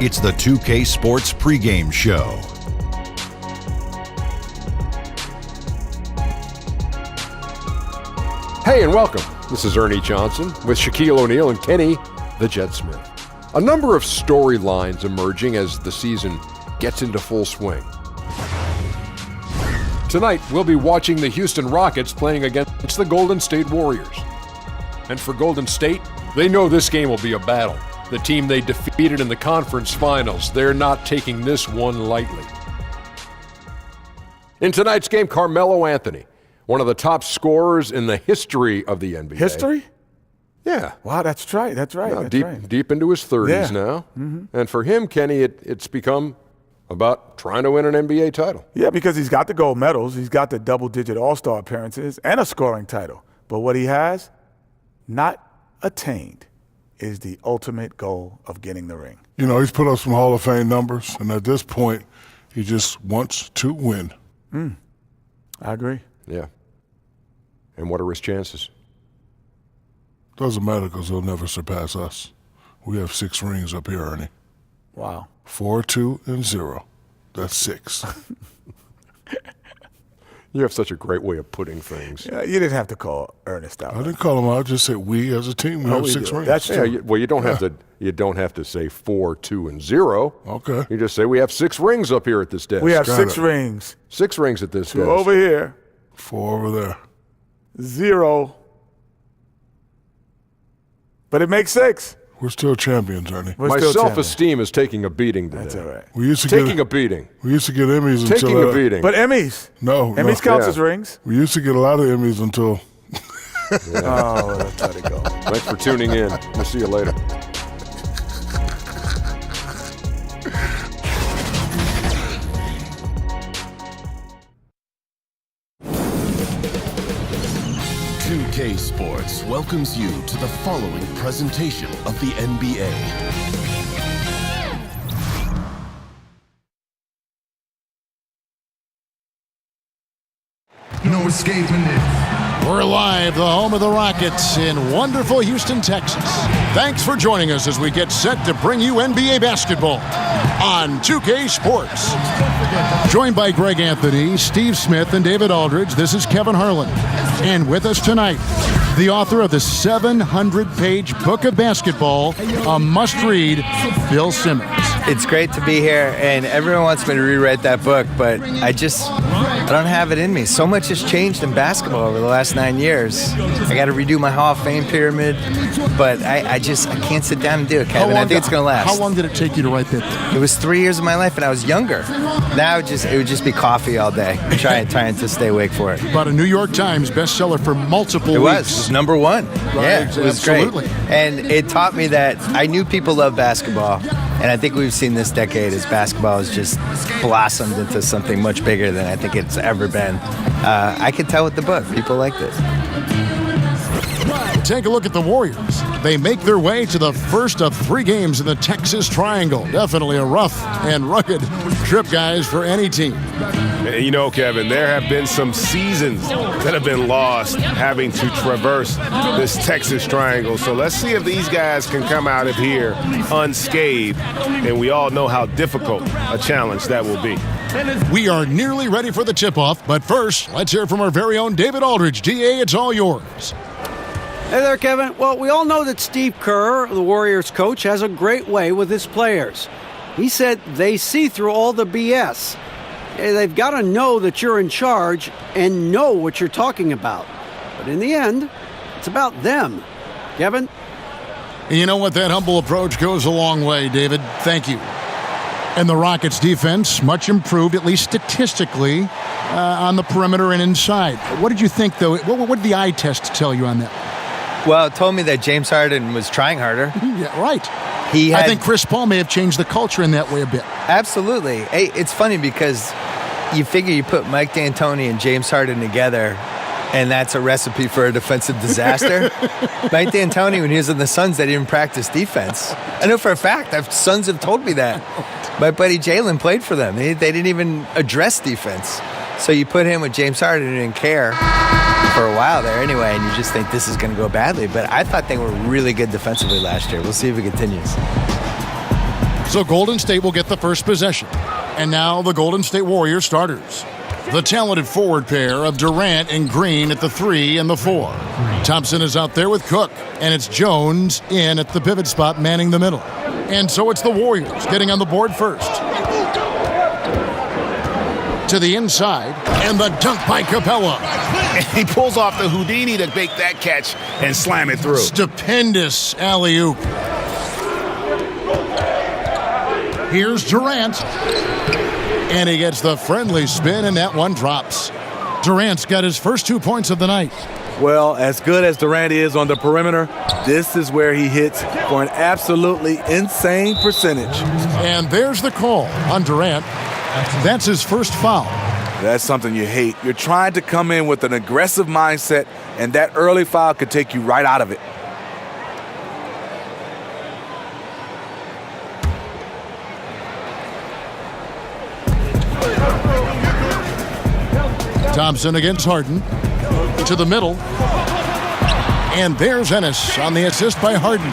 It's the 2K Sports Pregame Show. Hey, and welcome. This is Ernie Johnson with Shaquille O'Neal and Kenny the Jet Smith. A number of storylines emerging as the season gets into full swing. Tonight, we'll be watching the Houston Rockets playing against the Golden State Warriors. And for Golden State, they know this game will be a battle. The team they defeated in the conference finals, they're not taking this one lightly. In tonight's game, Carmelo Anthony, one of the top scorers in the history of the NBA. History? Yeah. Wow, that's right. Deep into his 30s now. Mm-hmm. And for him, Kenny, it's become about trying to win an NBA title. Yeah, because he's got the gold medals, he's got the double-digit All-Star appearances, and a scoring title. But what he has not attained is the ultimate goal of getting the ring. You know, he's put up some Hall of Fame numbers, and at this point, he just wants to win. I agree. Yeah. And what are his chances? Doesn't matter because he'll never surpass us. We have 6 rings up here, Ernie. Wow. 4, 2, and 0. That's 6. You have such a great way of putting things. Yeah, you didn't have to call Ernest out. I didn't call him out. I just said we as a team, we have 6 rings. That's true. Yeah, you don't have to. You don't have to say 4, 2, and 0. Okay. You just say we have 6 rings up here at this desk. We have Got 6 it. rings. 6 rings at this 2 desk. over here, 4 over there. 0. But it makes 6. We're still champions, Ernie. We're My still self-esteem is taking a beating today. That's all right. We used to Taking get a beating. We used to get Emmys until Taking a beating. But Emmys. No, Emmys counts as rings. We used to get a lot of Emmys until Oh, let's let it go. Thanks for tuning in. We'll see you later. K Sports welcomes you to the following presentation of the NBA. No escaping it. We're live, the home of the Rockets in wonderful Houston, Texas. Thanks for joining us as we get set to bring you NBA basketball on 2K Sports. Joined by Greg Anthony, Steve Smith, and David Aldridge, this is Kevin Harlan. And with us tonight, the author of the 700-page book of basketball, a must-read, Bill Simmons. It's great to be here, and everyone wants me to rewrite that book, but I don't have it in me. So much has changed in basketball over the last 9 years. I got to redo my Hall of Fame pyramid, but I can't sit down and do it, Kevin. I think it's going to last. How long did it take you to write that? It was 3 years of my life, and I was younger. Now it would just be coffee all day, trying to stay awake for it. But a New York Times bestseller for multiple weeks. It was number 1. Right, yeah, it was absolutely. Great. And it taught me that I knew people love basketball, and I think we've seen this decade as basketball has just blossomed into something much bigger than I think it's ever been. I could tell with the book, people liked it. Take a look at the Warriors. They make their way to the first of 3 games in the Texas Triangle. Definitely a rough and rugged trip, guys, for any team. You know, Kevin, there have been some seasons that have been lost having to traverse this Texas Triangle. So let's see if these guys can come out of here unscathed. And we all know how difficult a challenge that will be. We are nearly ready for the tip-off, but first, let's hear from our very own David Aldridge. DA, it's all yours. Hey there, Kevin. Well, we all know that Steve Kerr, the Warriors coach, has a great way with his players. He said they see through all the BS. They've got to know that you're in charge and know what you're talking about. But in the end, it's about them. Kevin? You know what? That humble approach goes a long way, David. Thank you. And the Rockets' defense, much improved, at least statistically, on the perimeter and inside. What did you think, though? What did the eye test tell you on that? Well, it told me that James Harden was trying harder. Yeah, right. I think Chris Paul may have changed the culture in that way a bit. Absolutely. Hey, it's funny because you figure you put Mike D'Antoni and James Harden together, and that's a recipe for a defensive disaster. Mike D'Antoni, when he was in the Suns, they didn't practice defense. I know for a fact. Suns have told me that. My buddy Jalen played for them. They didn't even address defense. So you put him with James Harden who didn't care for a while there anyway, and you just think this is going to go badly. But I thought they were really good defensively last year. We'll see if it continues. So Golden State will get the first possession. And now the Golden State Warriors starters. The talented forward pair of Durant and Green at the 3 and the 4. Thompson is out there with Cook, and it's Jones in at the pivot spot manning the middle. And so it's the Warriors getting on the board first. To the inside, and the dunk by Capella. He pulls off the Houdini to make that catch and slam it through. Stupendous alley-oop. Here's Durant. And he gets the friendly spin, and that one drops. Durant's got his first 2 points of the night. Well, as good as Durant is on the perimeter, this is where he hits for an absolutely insane percentage. And there's the call on Durant. That's his first foul. That's something you hate. You're trying to come in with an aggressive mindset, and that early foul could take you right out of it. Thompson against Harden. To the middle. And there's Ennis on the assist by Harden.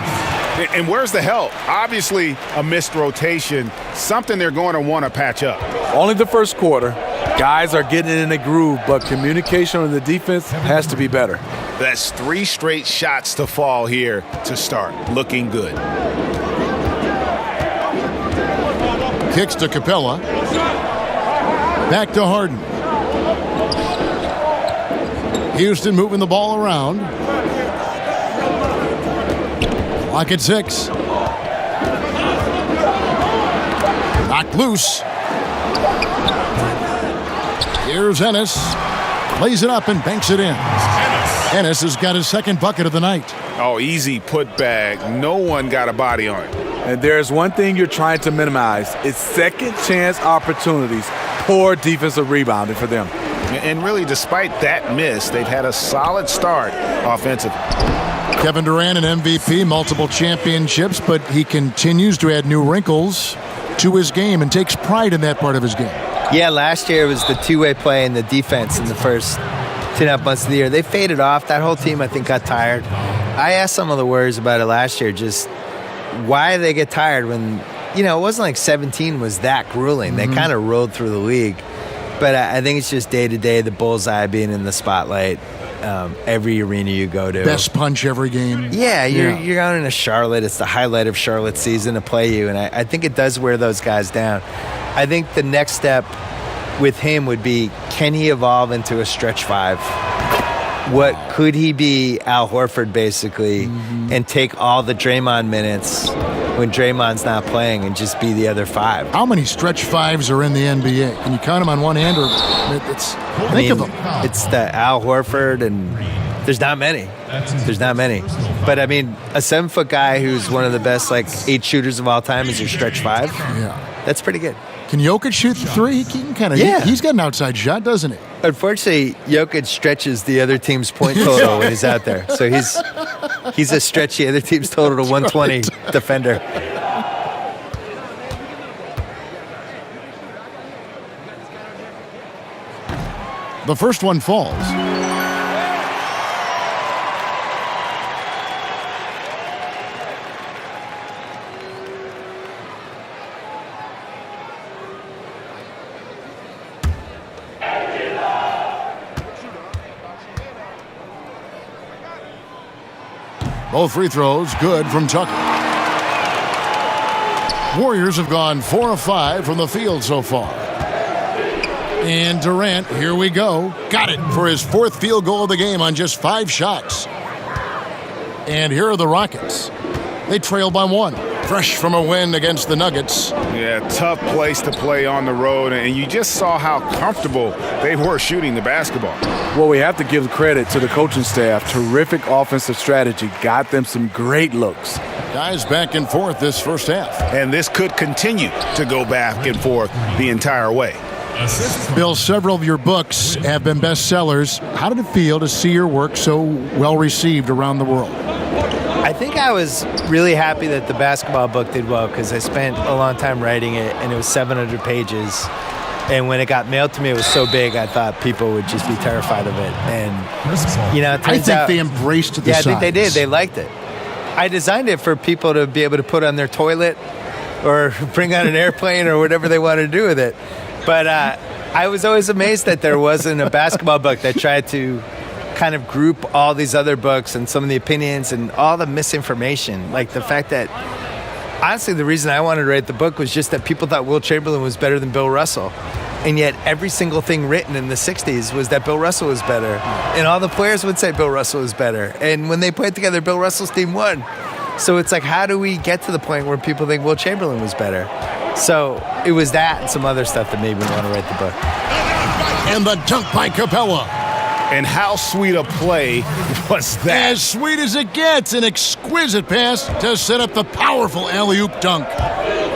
And where's the help? Obviously a missed rotation, something they're going to want to patch up. Only the first quarter. Guys are getting in a groove, but communication on the defense has to be better. That's 3 straight shots to fall here to start. Looking good. Kicks to Capella. Back to Harden. Houston moving the ball around. Clock at 6. Knocked loose. Here's Ennis. Plays it up and banks it in. Ennis has got his second bucket of the night. Oh, easy put back. No one got a body on it. And there's one thing you're trying to minimize. It's second chance opportunities. Poor defensive rebounding for them. And really, despite that miss, they've had a solid start offensively. Kevin Durant, an MVP, multiple championships, but he continues to add new wrinkles to his game and takes pride in that part of his game. Yeah, last year it was the two-way play and the defense in the first 2.5 months of the year. They faded off. That whole team, I think, got tired. I asked some of the Warriors about it last year, just why they get tired when, it wasn't like 17 was that grueling. They kind of rolled through the league. But I think it's just day-to-day, the bullseye being in the spotlight, every arena you go to. Best punch every game. Yeah, you're going into Charlotte. It's the highlight of Charlotte's season to play you, and I think it does wear those guys down. I think the next step with him would be, can he evolve into a stretch 5? What could he be, Al Horford, basically, and take all the Draymond minutes when Draymond's not playing and just be the other 5? How many stretch 5s are in the NBA? Can you count them on one hand? Think of them. It's the Al Horford, and there's not many. But, a 7-foot guy who's one of the best, 8 shooters of all time is your stretch 5. Yeah. That's pretty good. Can Jokic shoot the 3? He can kind of. Yeah. He's got an outside shot, doesn't he? Unfortunately, Jokic stretches the other team's point total when he's out there. So he's a stretchy other team's total to 120 defender. The first one falls. Both free throws good from Tucker. Warriors have gone 4 of 5 from the field so far. And Durant, here we go. Got it for his 4th field goal of the game on just 5 shots. And here are the Rockets. They trail by 1. Fresh from a win against the Nuggets. Yeah, tough place to play on the road, and you just saw how comfortable they were shooting the basketball. Well, we have to give credit to the coaching staff. Terrific offensive strategy. Got them some great looks. Guys back and forth this first half. And this could continue to go back and forth the entire way. Bill, several of your books have been bestsellers. How did it feel to see your work so well received around the world? I think I was really happy that the basketball book did well because I spent a long time writing it, and it was 700 pages. And when it got mailed to me, it was so big, I thought people would just be terrified of it. And, it turns out they embraced the size. I think they did. They liked it. I designed it for people to be able to put on their toilet or bring on an airplane or whatever they want to do with it. But I was always amazed that there wasn't a basketball book that tried to kind of group all these other books and some of the opinions and all the misinformation. Like the fact that, honestly, the reason I wanted to write the book was just that people thought Will Chamberlain was better than Bill Russell. And yet every single thing written in the 60s was that Bill Russell was better. And all the players would say Bill Russell was better. And when they played together, Bill Russell's team won. So it's like, how do we get to the point where people think Will Chamberlain was better? So it was that and some other stuff that made me want to write the book. And the dunk by Capella. And how sweet a play was that? As sweet as it gets, an exquisite pass to set up the powerful alley-oop dunk.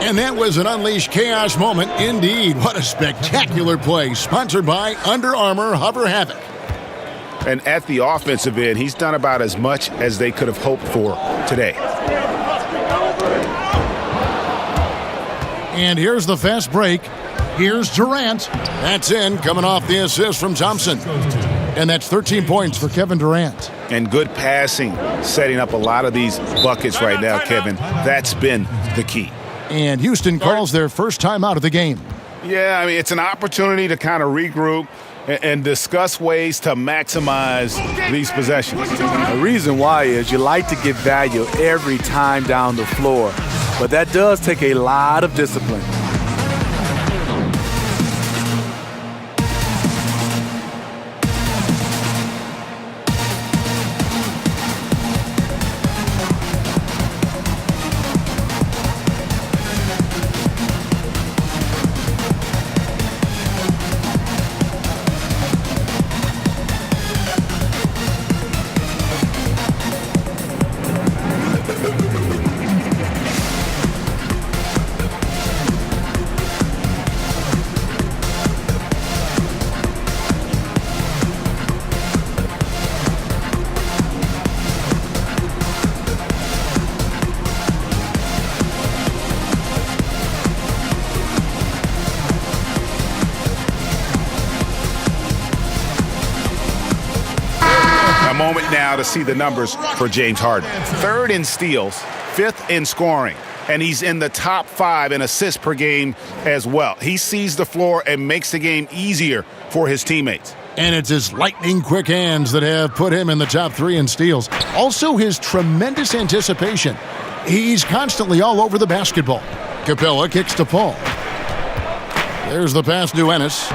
And that was an unleashed chaos moment indeed. What a spectacular play, sponsored by Under Armour Hover Havoc. And at the offensive end, he's done about as much as they could have hoped for today. And here's the fast break. Here's Durant. That's in, coming off the assist from Thompson. And that's 13 points for Kevin Durant. And good passing, setting up a lot of these buckets right now, Kevin. That's been the key. And Houston calls their first time out of the game. Yeah, I mean, it's an opportunity to kind of regroup and discuss ways to maximize these possessions. The reason why is you like to get value every time down the floor, but that does take a lot of discipline. Moment now to see the numbers for James Harden. 3rd in steals, 5th in scoring, and he's in the top 5 in assists per game as well. He sees the floor and makes the game easier for his teammates. And it's his lightning-quick hands that have put him in the top 3 in steals. Also, his tremendous anticipation. He's constantly all over the basketball. Capella kicks to Paul. There's the pass to Ennis,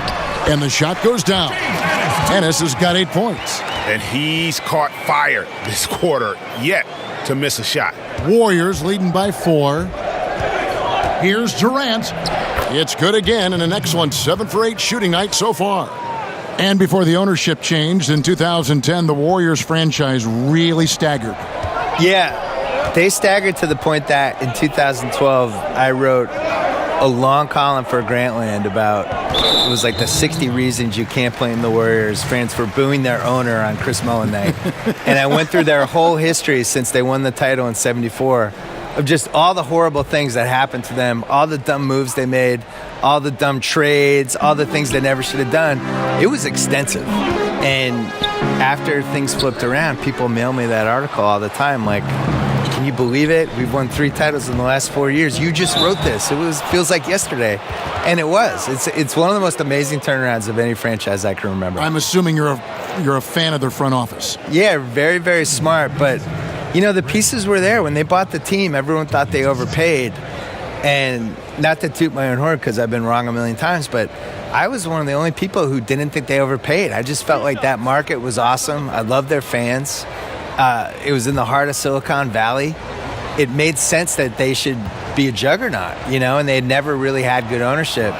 and the shot goes down. Ennis has got 8 points. And he's caught fire this quarter yet to miss a shot. Warriors leading by 4. Here's Durant. It's good again, and an excellent 7 for 8 shooting night so far. And before the ownership changed in 2010, the Warriors franchise really staggered. Yeah, they staggered to the point that in 2012, I wrote a long column for Grantland about, it was like the 60 reasons you can't blame the Warriors fans for booing their owner on Chris Mullin night. And I went through their whole history since they won the title in '74 of just all the horrible things that happened to them, all the dumb moves they made, all the dumb trades, all the things they never should have done. It was extensive. And after things flipped around, people mail me that article all the time like, can you believe it? We've won 3 titles in the last 4 years. You just wrote this. Feels like yesterday. And it was. It's one of the most amazing turnarounds of any franchise I can remember. I'm assuming you're a fan of their front office. Yeah, very, very smart. But, you know, the pieces were there. When they bought the team, everyone thought they overpaid. And not to toot my own horn because I've been wrong a million times, but I was one of the only people who didn't think they overpaid. I just felt like that market was awesome. I loved their fans. It was in the heart of Silicon Valley. It made sense that they should be a juggernaut, you know, and they had never really had good ownership.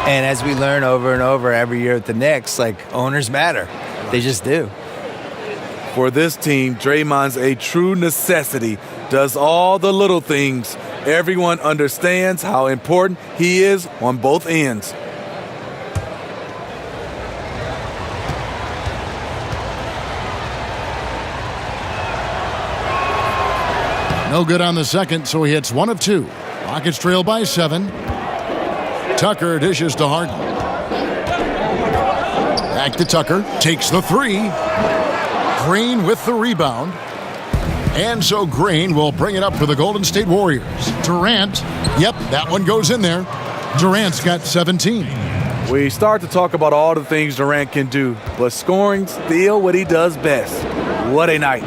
And as we learn over and over every year at the Knicks, like, owners matter. They just do. For this team, Draymond's a true necessity, does all the little things. Everyone understands how important he is on both ends. No good on the second, so he hits 1 of 2. Rockets trail by 7. Tucker dishes to Harden. Back to Tucker. Takes the 3. Green with the rebound. And so Green will bring it up for the Golden State Warriors. Durant, yep, that one goes in there. Durant's got 17. We start to talk about all the things Durant can do, but scoring still what he does best. What a night.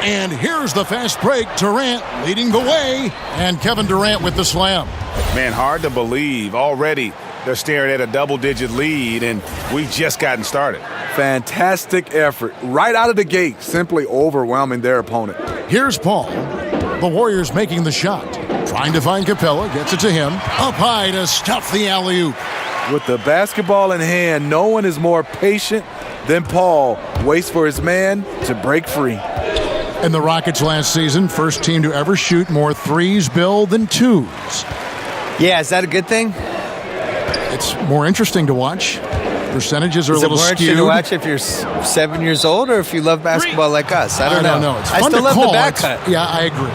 And here's the fast break. Durant leading the way. And Kevin Durant with the slam. Man, hard to believe. Already they're staring at a double-digit lead, and we've just gotten started. Fantastic effort. Right out of the gate, simply overwhelming their opponent. Here's Paul. The Warriors making the shot. Trying to find Capella. Gets it to him. Up high to stuff the alley-oop. With the basketball in hand, no one is more patient than Paul. Waits for his man to break free. And the Rockets last season, first team to ever shoot more threes, Bill, than twos. Yeah, is that a good thing? It's more interesting to watch. Percentages are a little skewed. Is it more interesting to watch if you're 7 years old or if you love basketball like us? I don't know. It's I fun still to love call. the back cut. Yeah, I agree.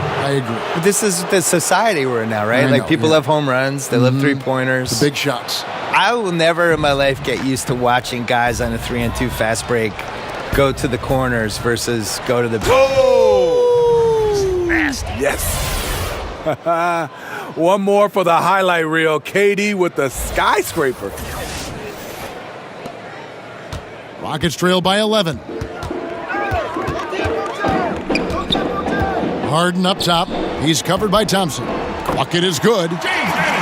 But this is the society we're in now, right? Like people love home runs. They love three-pointers. The big shots. I will never in my life get used to watching guys on a 3-on-2 fast break go to the corners versus go to the... Oh! Nasty. Yes. One more for the highlight reel. KD with the skyscraper. Rockets trail by 11. Harden up top. He's covered by Thompson. Bucket is good.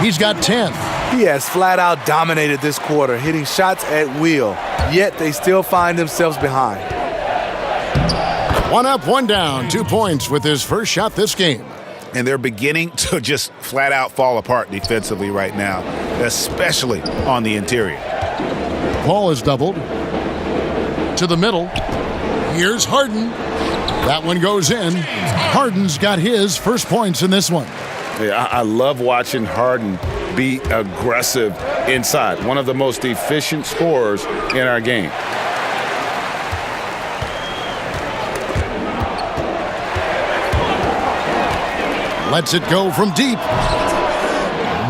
He's got 10. He has flat out dominated this quarter, hitting shots at will. Yet they still find themselves behind. One up, one down. 2 points with his first shot this game. And they're beginning to just flat out fall apart defensively right now, especially on the interior. Paul is doubled. To the middle. Here's Harden. That one goes in. Harden's got his first points in this one. Yeah, I love watching Harden be aggressive inside. One of the most efficient scorers in our game. Lets it go from deep.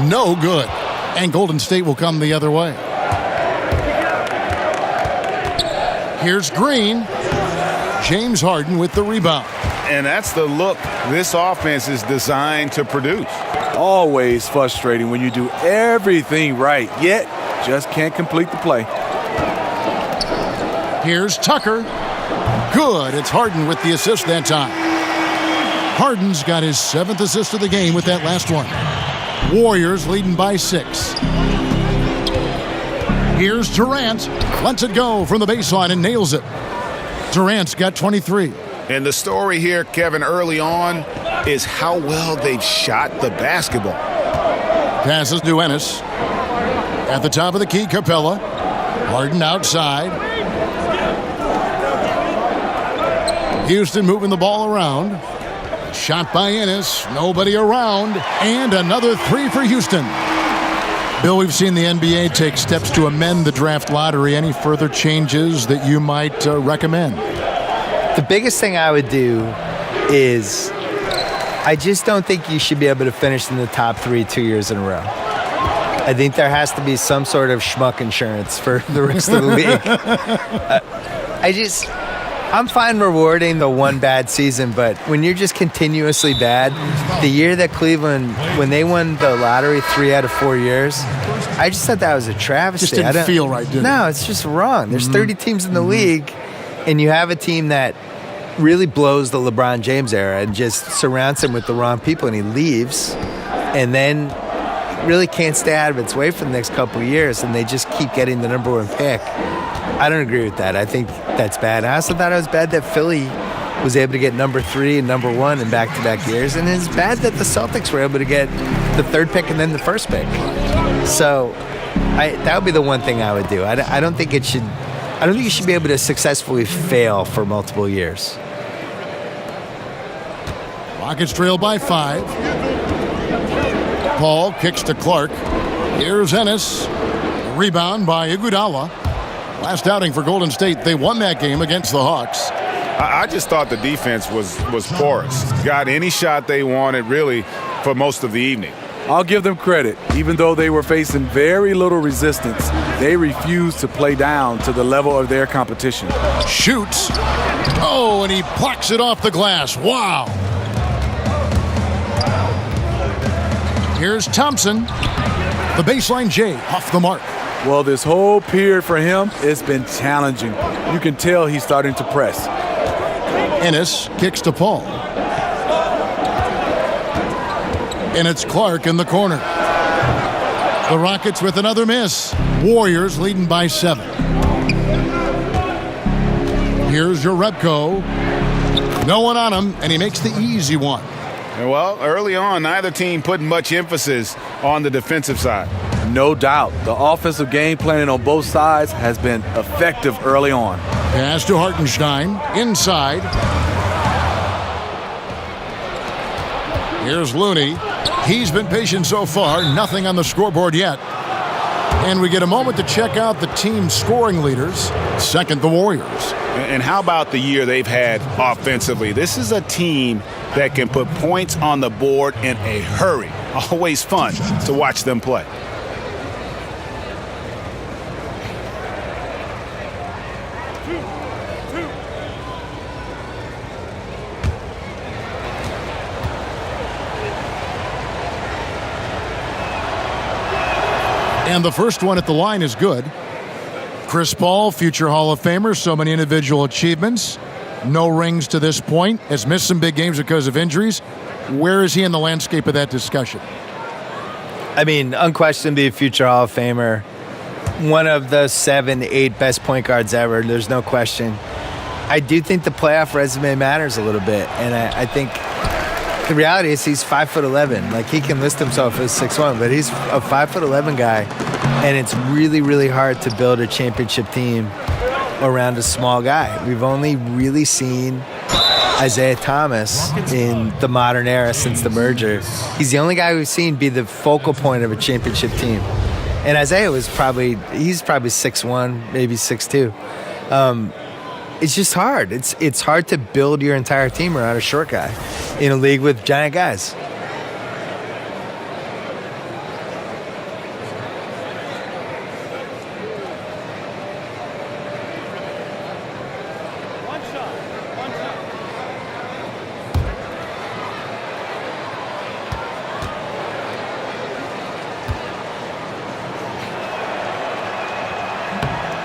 No good. And Golden State will come the other way. Here's Green. James Harden with the rebound. And that's the look this offense is designed to produce. Always frustrating when you do everything right, yet just can't complete the play. Here's Tucker. Good. It's Harden with the assist that time. Harden's got his 7th assist of the game with that last one. Warriors leading by 6. Here's Durant. Lets it go from the baseline and nails it. Durant's got 23. And the story here, Kevin, early on is how well they've shot the basketball. Passes to Ennis. At the top of the key, Capella. Harden outside. Houston moving the ball around. Shot by Ennis. Nobody around. And another 3 for Houston. Bill, we've seen the NBA take steps to amend the draft lottery. Any further changes that you might recommend? The biggest thing I would do is I just don't think you should be able to finish in the top 3 2 years in a row. I think there has to be some sort of schmuck insurance for the rest of the league. I'm fine rewarding the one bad season, but when you're just continuously bad, the year that Cleveland, when they won the lottery 3 out of 4 years, I just thought that was a travesty. Just didn't feel right, did it? No, it's just wrong. There's 30 teams in the league, and you have a team that really blows the LeBron James era and just surrounds him with the wrong people, and he leaves, and then really can't stay out of its way for the next couple of years, and they just keep getting the number 1 pick. I don't agree with that. I think that's bad. I also thought it was bad that Philly was able to get number 3 and number 1 in back-to-back years, and it's bad that the Celtics were able to get the 3rd pick and then the 1st pick. So that would be the one thing I would do. I don't think it should. I don't think you should be able to successfully fail for multiple years. Rockets trail by 5. Paul kicks to Clark. Here's Ennis. Rebound by Iguodala. Last outing for Golden State, they won that game against the Hawks. I just thought the defense was porous. Got any shot they wanted, really, for most of the evening. I'll give them credit. Even though they were facing very little resistance, they refused to play down to the level of their competition. Shoots. Oh, and he plucks it off the glass. Wow. Here's Thompson. The baseline J off the mark. Well, this whole period for him, it's been challenging. You can tell he's starting to press. Ennis kicks to Paul. And it's Clark in the corner. The Rockets with another miss. Warriors leading by 7. Here's Jerebko. No one on him, and he makes the easy one. Well, early on, neither team put much emphasis on the defensive side. No doubt. The offensive game planning on both sides has been effective early on. Pass to Hartenstein. Inside. Here's Looney. He's been patient so far. Nothing on the scoreboard yet. And we get a moment to check out the team's scoring leaders. Second, the Warriors. And how about the year they've had offensively? This is a team that can put points on the board in a hurry. Always fun to watch them play. And the first one at the line is good. Chris Paul, future Hall of Famer, so many individual achievements. No rings to this point. Has missed some big games because of injuries. Where is he in the landscape of that discussion? I mean, unquestionably a future Hall of Famer. One of the 7, 8 best point guards ever. There's no question. I do think the playoff resume matters a little bit. And I think the reality is he's 5'11". Like, he can list himself as 6'1", but he's a 5'11" guy. And it's really, really hard to build a championship team around a small guy. We've only really seen Isaiah Thomas in the modern era since the merger. He's the only guy we've seen be the focal point of a championship team. And Isaiah he's probably 6'1", maybe 6'2". It's just hard. It's hard to build your entire team around a short guy in a league with giant guys.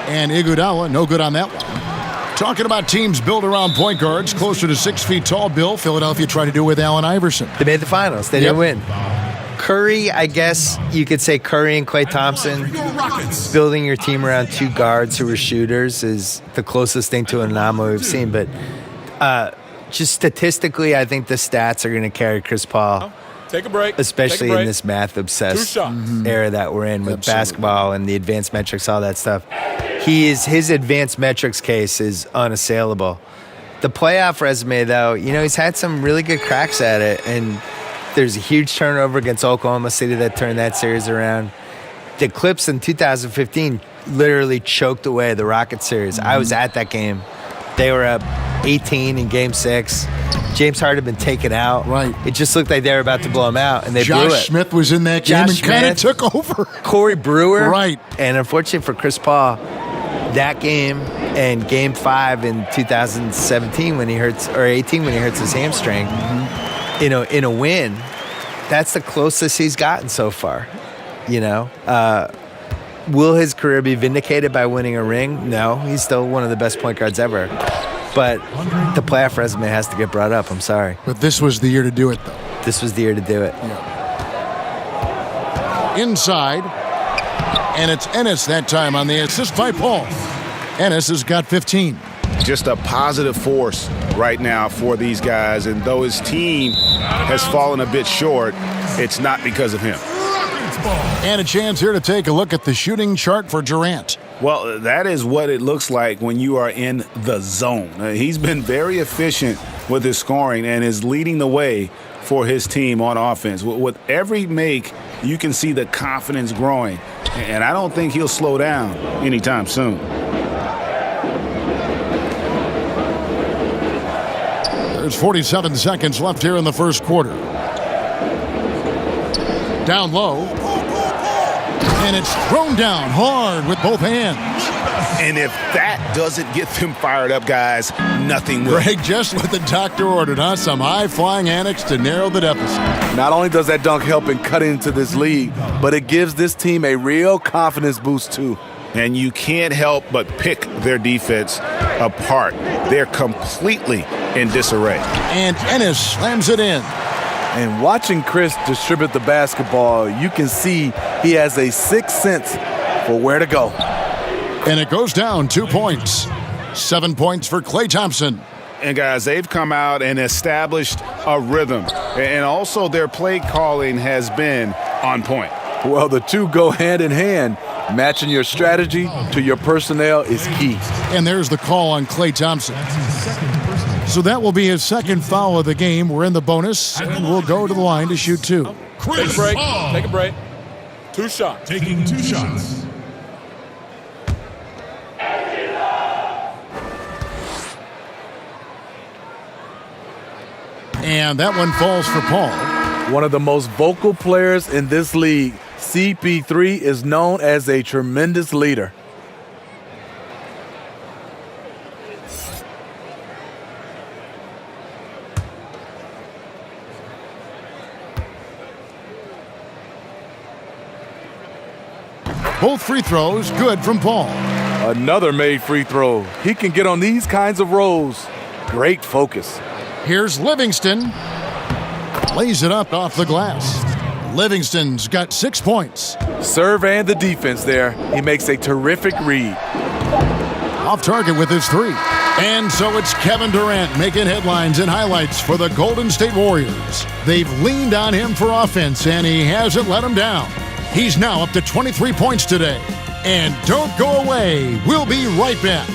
And Iguodala, no good on that one. Talking about teams built around point guards, closer to 6 feet tall, Bill. Philadelphia tried to do it with Allen Iverson. They made the finals. They didn't win. Curry, I guess you could say Curry and Klay Thompson. Building your team around 2 guards who are shooters is the closest thing to an anomaly we've seen. But just statistically, I think the stats are going to carry Chris Paul. Take a break. Especially in this math-obsessed era that we're in with basketball and the advanced metrics, all that stuff. His advanced metrics case is unassailable. The playoff resume, though, he's had some really good cracks at it, and there's a huge turnover against Oklahoma City that turned that series around. The Clips in 2015 literally choked away the Rockets series. I was at that game. They were up 18 in Game 6. James Harden had been taken out. Right. It just looked like they were about to blow him out, and they blew it. Josh Smith was in that game and kind of took over. Corey Brewer. Right. And unfortunately for Chris Paul, that game and Game 5 in 2017 when he hurts, or 18 when he hurts his hamstring, in a win, that's the closest he's gotten so far. Will his career be vindicated by winning a ring? No, he's still one of the best point guards ever. But the playoff resume has to get brought up. I'm sorry. But this was the year to do it, though. This was the year to do it. Yeah. Inside. And it's Ennis that time on the assist by Paul. Ennis has got 15. Just a positive force right now for these guys. And though his team has fallen a bit short, it's not because of him. And a chance here to take a look at the shooting chart for Durant. Well, that is what it looks like when you are in the zone. He's been very efficient with his scoring and is leading the way for his team on offense. With every make, you can see the confidence growing. And I don't think he'll slow down anytime soon. There's 47 seconds left here in the first quarter. Down low. And it's thrown down hard with both hands. And if that doesn't get them fired up, guys, nothing will. Greg, just what the doctor ordered, huh? Some high-flying annex to narrow the deficit. Not only does that dunk help in cutting into this league, but it gives this team a real confidence boost, too. And you can't help but pick their defense apart. They're completely in disarray. And Ennis slams it in. And watching Chris distribute the basketball, you can see he has a sixth sense for where to go. And it goes down 2 points. 7 points for Klay Thompson. And, guys, they've come out and established a rhythm. And also their play calling has been on point. Well, the two go hand in hand. Matching your strategy to your personnel is key. And there's the call on Klay Thompson. So that will be his second foul of the game. We're in the bonus, and we'll go to the line to shoot 2. Take a break. Take a break. 2 shots. Taking 2 shots. And that one falls for Paul. One of the most vocal players in this league, CP3 is known as a tremendous leader. Both free throws good from Paul. Another made free throw. He can get on these kinds of rolls. Great focus. Here's Livingston. Lays it up off the glass. Livingston's got 6 points. Serve and the defense there. He makes a terrific read. Off target with his 3. And so it's Kevin Durant making headlines and highlights for the Golden State Warriors. They've leaned on him for offense, and he hasn't let them down. He's now up to 23 points today. And don't go away. We'll be right back.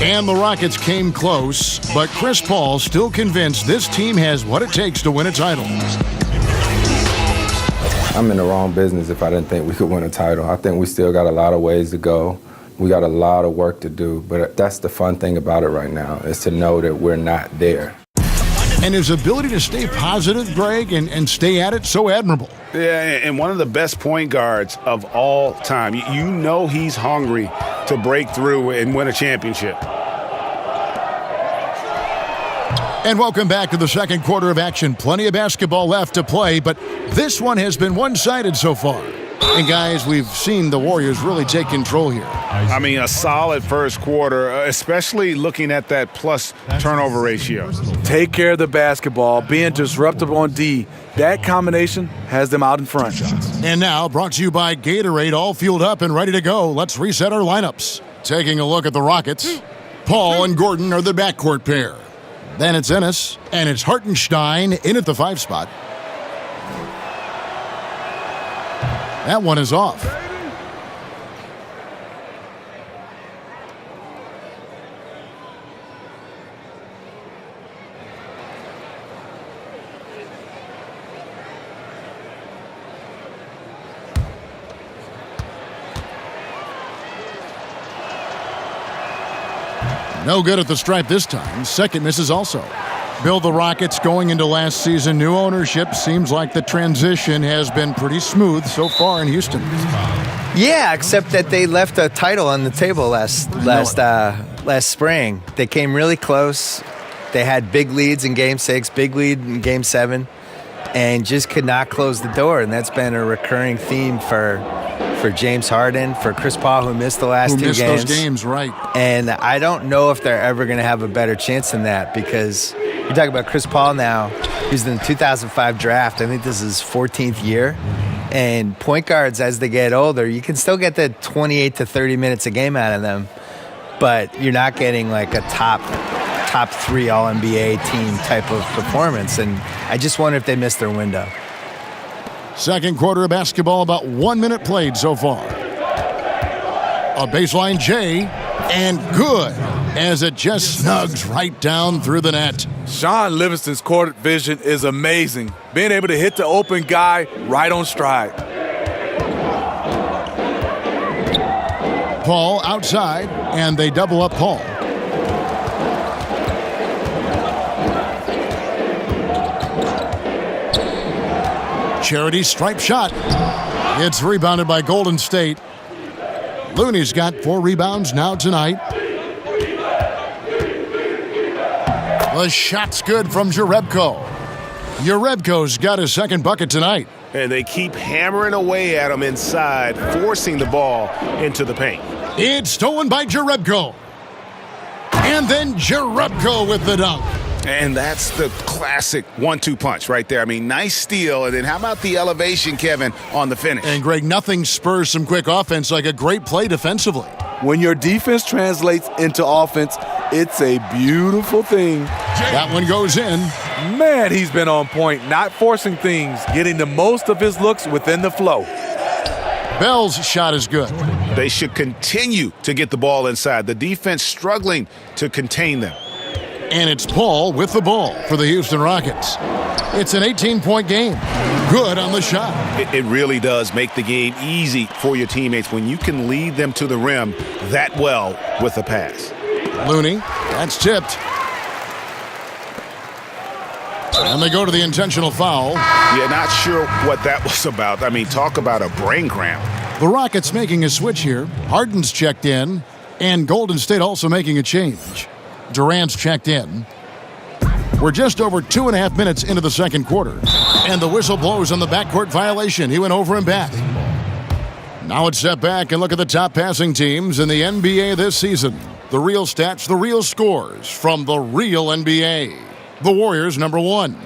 And the Rockets came close, but Chris Paul still convinced this team has what it takes to win a title. I'm in the wrong business if I didn't think we could win a title. I think we still got a lot of ways to go. We got a lot of work to do, but that's the fun thing about it right now, is to know that we're not there. And his ability to stay positive, Greg, and stay at it, so admirable. Yeah, and one of the best point guards of all time. You know he's hungry to break through and win a championship. And welcome back to the second quarter of action. Plenty of basketball left to play, but this one has been one-sided so far. And, guys, we've seen the Warriors really take control here. I mean, a solid first quarter, especially looking at that plus turnover ratio. Take care of the basketball, being disruptive on D. That combination has them out in front. And now, brought to you by Gatorade, all fueled up and ready to go. Let's reset our lineups. Taking a look at the Rockets, Paul and Gordon are the backcourt pair. Then it's Ennis, and it's Hartenstein in at the 5 spot. That one is off. No good at the stripe this time. Second misses also. Bill, the Rockets going into last season, new ownership. Seems like the transition has been pretty smooth so far in Houston. Yeah, except that they left a title on the table last spring. They came really close. They had big leads in Game 6, big lead in Game 7, and just could not close the door. And that's been a recurring theme for James Harden, for Chris Paul, who missed the last 2 games. Who missed those games, right. And I don't know if they're ever going to have a better chance than that, because you talk about Chris Paul now. He's in the 2005 draft. I think this is his 14th year. And point guards, as they get older, you can still get the 28 to 30 minutes a game out of them, but you're not getting like a top 3 All-NBA team type of performance. And I just wonder if they missed their window. Second quarter of basketball, about 1 minute played so far. A baseline J, and good. as it just snugs right down through the net. Sean Livingston's court vision is amazing, being able to hit the open guy right on stride. Paul outside, and they double up Paul. Charity stripe shot. It's rebounded by Golden State. Looney's got 4 rebounds now tonight. The shot's good from Jerebko. Jerebko's got his second bucket tonight. And they keep hammering away at him inside, forcing the ball into the paint. It's stolen by Jerebko. And then Jerebko with the dunk. And that's the classic 1-2 punch right there. I mean, nice steal. And then how about the elevation, Kevin, on the finish? And, Greg, nothing spurs some quick offense like a great play defensively. When your defense translates into offense, it's a beautiful thing. That one goes in. Man, he's been on point, not forcing things, getting the most of his looks within the flow. Bell's shot is good. They should continue to get the ball inside. The defense struggling to contain them. And it's Paul with the ball for the Houston Rockets. It's an 18-point game. Good on the shot. It really does make the game easy for your teammates when you can lead them to the rim that well with a pass. Looney, that's tipped. And they go to the intentional foul. Yeah, not sure what that was about. I mean, talk about a brain cramp. The Rockets making a switch here. Harden's checked in, and Golden State also making a change. Durant's checked in. We're just over 2.5 minutes into the second quarter, and the whistle blows on the backcourt violation. He went over and back. Now it's set back and look at the top passing teams in the NBA this season. The real stats, the real scores from the real NBA. The Warriors, number 1.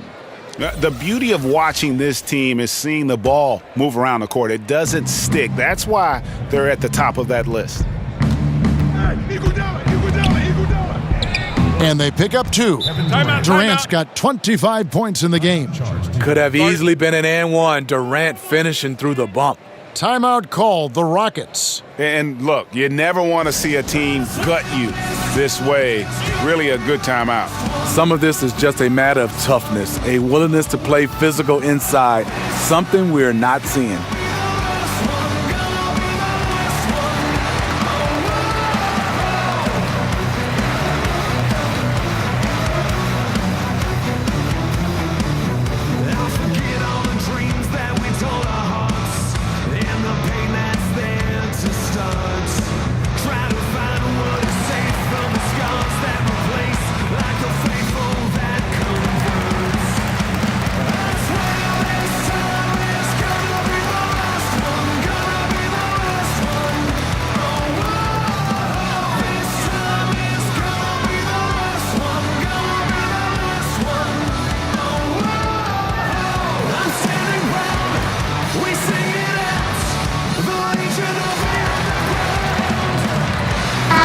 The beauty of watching this team is seeing the ball move around the court. It doesn't stick. That's why they're at the top of that list. And they pick up 2. Durant's got 25 points in the game. Could have easily been an and one. Durant finishing through the bump. Timeout called, the Rockets. And look, you never want to see a team gut you this way. Really a good timeout. Some of this is just a matter of toughness, a willingness to play physical inside, something we're not seeing.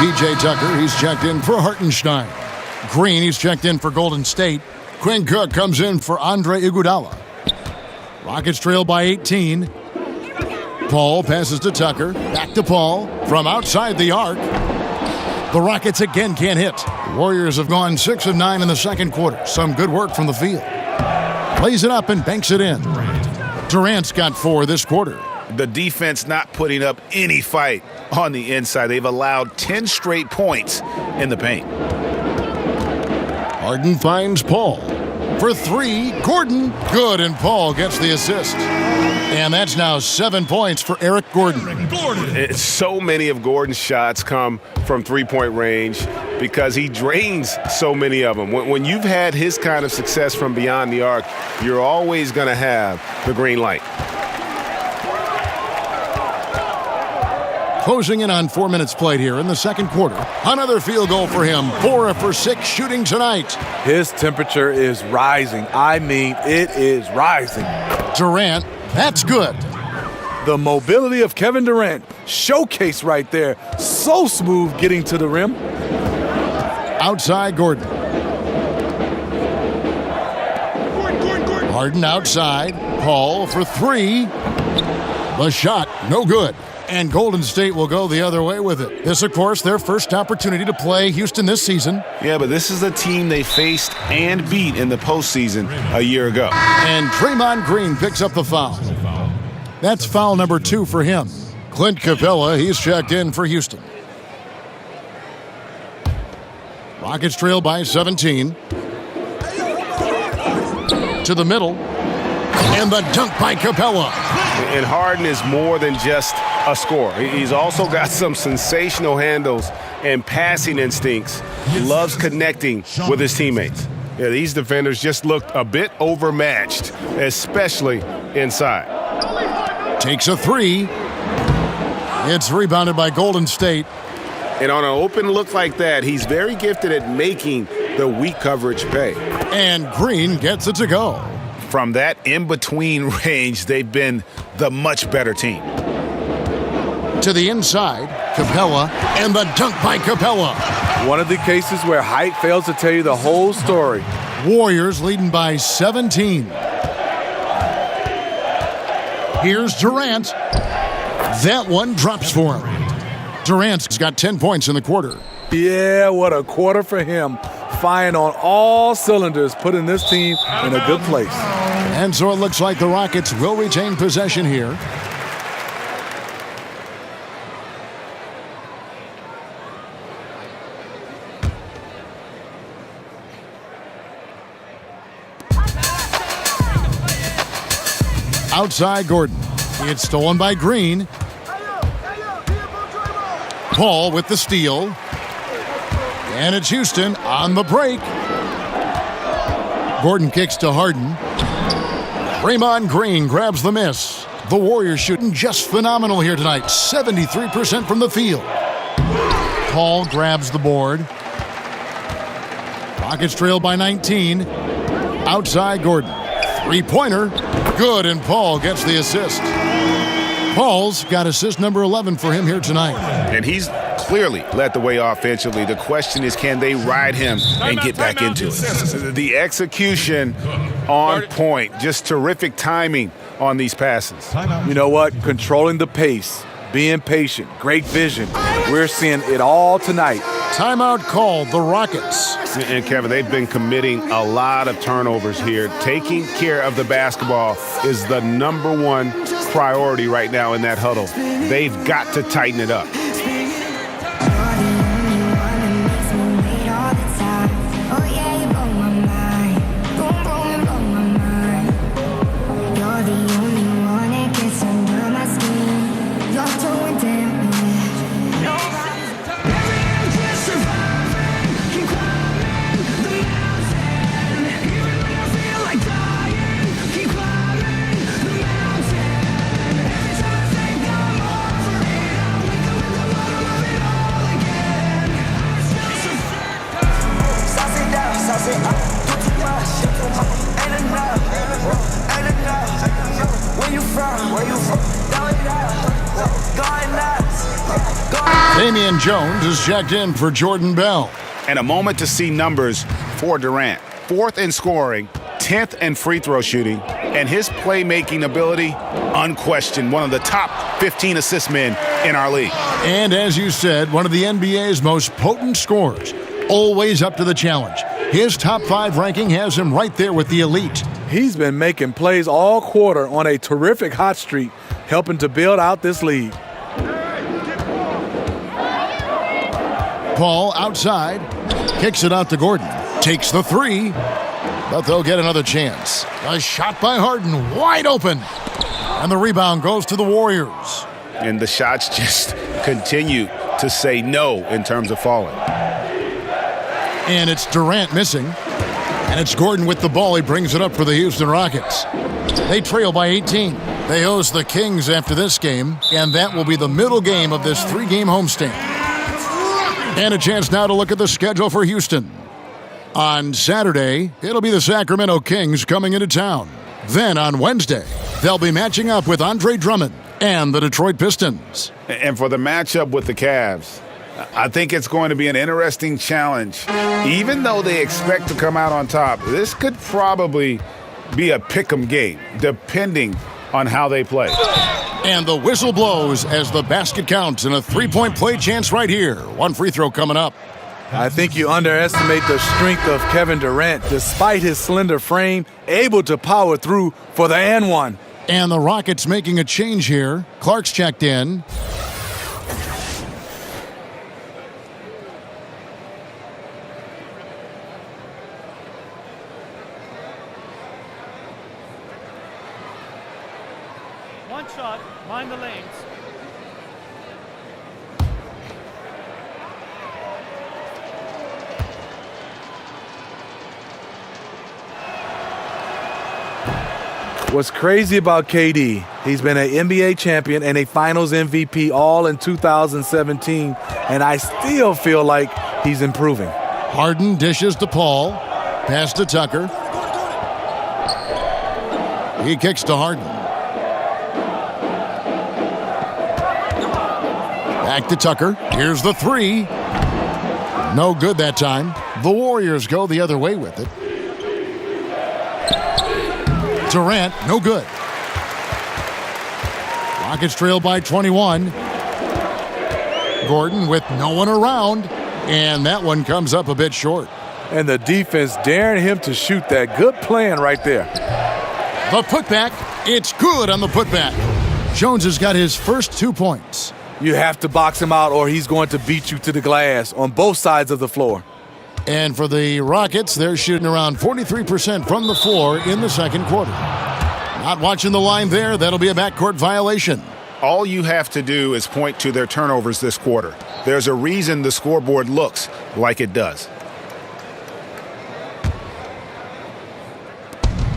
P.J. Tucker, he's checked in for Hartenstein. Green, he's checked in for Golden State. Quinn Cook comes in for Andre Iguodala. Rockets trail by 18. Paul passes to Tucker. Back to Paul from outside the arc. The Rockets again can't hit. The Warriors have gone 6 of 9 in the second quarter. Some good work from the field. Plays it up and banks it in. Durant's got 4 this quarter. The defense not putting up any fight on the inside. They've allowed 10 straight points in the paint. Harden finds Paul. For 3, Gordon. Good, and Paul gets the assist. And that's now 7 points for Eric Gordon. So many of Gordon's shots come from three-point range because he drains so many of them. When you've had his kind of success from beyond the arc, you're always going to have the green light. Closing in on 4 minutes played here in the second quarter. Another field goal for him. 4 for 6 shooting tonight. His temperature is rising. I mean, it is rising. Durant, that's good. The mobility of Kevin Durant, showcase right there. So smooth getting to the rim. Outside Gordon. Harden outside. Paul for 3. The shot, no good. And Golden State will go the other way with it. This, of course, their first opportunity to play Houston this season. Yeah, but this is a team they faced and beat in the postseason a year ago. And Draymond Green picks up the foul. That's foul number 2 for him. Clint Capella, he's checked in for Houston. Rockets trail by 17. To the middle. And the dunk by Capella. And Harden is more than just a scorer. He's also got some sensational handles and passing instincts. Loves connecting with his teammates. Yeah, these defenders just looked a bit overmatched, especially inside. Takes a 3. It's rebounded by Golden State. And on an open look like that, he's very gifted at making the weak coverage pay. And Green gets it to go. From that in-between range, they've been the much better team. To the inside, Capella, and the dunk by Capella. One of the cases where height fails to tell you the whole story. Warriors leading by 17. Here's Durant. That one drops for him. Durant's got 10 points in the quarter. Yeah, what a quarter for him. Firing on all cylinders, putting this team in a good place. And so it looks like the Rockets will retain possession here. Outside Gordon. It's stolen by Green. Paul with the steal. And it's Houston on the break. Gordon kicks to Harden. Draymond Green grabs the miss. The Warriors shooting just phenomenal here tonight. 73% from the field. Paul grabs the board. Rockets trail by 19. Outside Gordon. Three-pointer. Good, and Paul gets the assist. Paul's got assist number 11 for him here tonight. And he's clearly led the way offensively. The question is, can they ride him and get back into it? The execution on point. Just terrific timing on these passes. You know what? Controlling the pace, being patient, great vision. We're seeing it all tonight. Timeout called, the Rockets. And Kevin, they've been committing a lot of turnovers here. Taking care of the basketball is the number one priority right now in that huddle. They've got to tighten it up. Damian Jones is checked in for Jordan Bell. And a moment to see numbers for Durant. 4th in scoring, 10th in free throw shooting, and his playmaking ability, unquestioned, one of the top 15 assist men in our league. And as you said, one of the NBA's most potent scorers, always up to the challenge. His top 5 ranking has him right there with the elite. He's been making plays all quarter on a terrific hot streak, helping to build out this league. Paul outside, kicks it out to Gordon, takes the 3, but they'll get another chance. A shot by Harden, wide open, and the rebound goes to the Warriors. And the shots just continue to say no in terms of falling. And it's Durant missing, and it's Gordon with the ball. He brings it up for the Houston Rockets. They trail by 18. They host the Kings after this game, and that will be the middle game of this 3-game homestand. And a chance now to look at the schedule for Houston. On Saturday, it'll be the Sacramento Kings coming into town. Then on Wednesday, they'll be matching up with Andre Drummond and the Detroit Pistons. And for the matchup with the Cavs, I think it's going to be an interesting challenge. Even though they expect to come out on top, this could probably be a pick'em game, depending on how they play. And the whistle blows as the basket counts and a three-point play chance right here. One free throw coming up. I think you underestimate the strength of Kevin Durant. Despite his slender frame, able to power through for the and one. And the Rockets making a change here. Clark's checked in. One shot, mind the lanes. What's crazy about KD, he's been an NBA champion and a finals MVP all in 2017, and I still feel like he's improving. Harden dishes to Paul. Pass to Tucker. He kicks to Harden. Back to Tucker. Here's the three. No good that time. The Warriors go the other way with it. Durant, no good. Rockets trail by 21. Gordon with no one around. And that one comes up a bit short. And the defense daring him to shoot that. Good plan right there. The putback, it's good on the putback. Jones has got his first 2 points. You have to box him out or he's going to beat you to the glass on both sides of the floor. And for the Rockets, they're shooting around 43% from the floor in the second quarter. Not watching the line there. That'll be a backcourt violation. All you have to do is point to their turnovers this quarter. There's a reason the scoreboard looks like it does.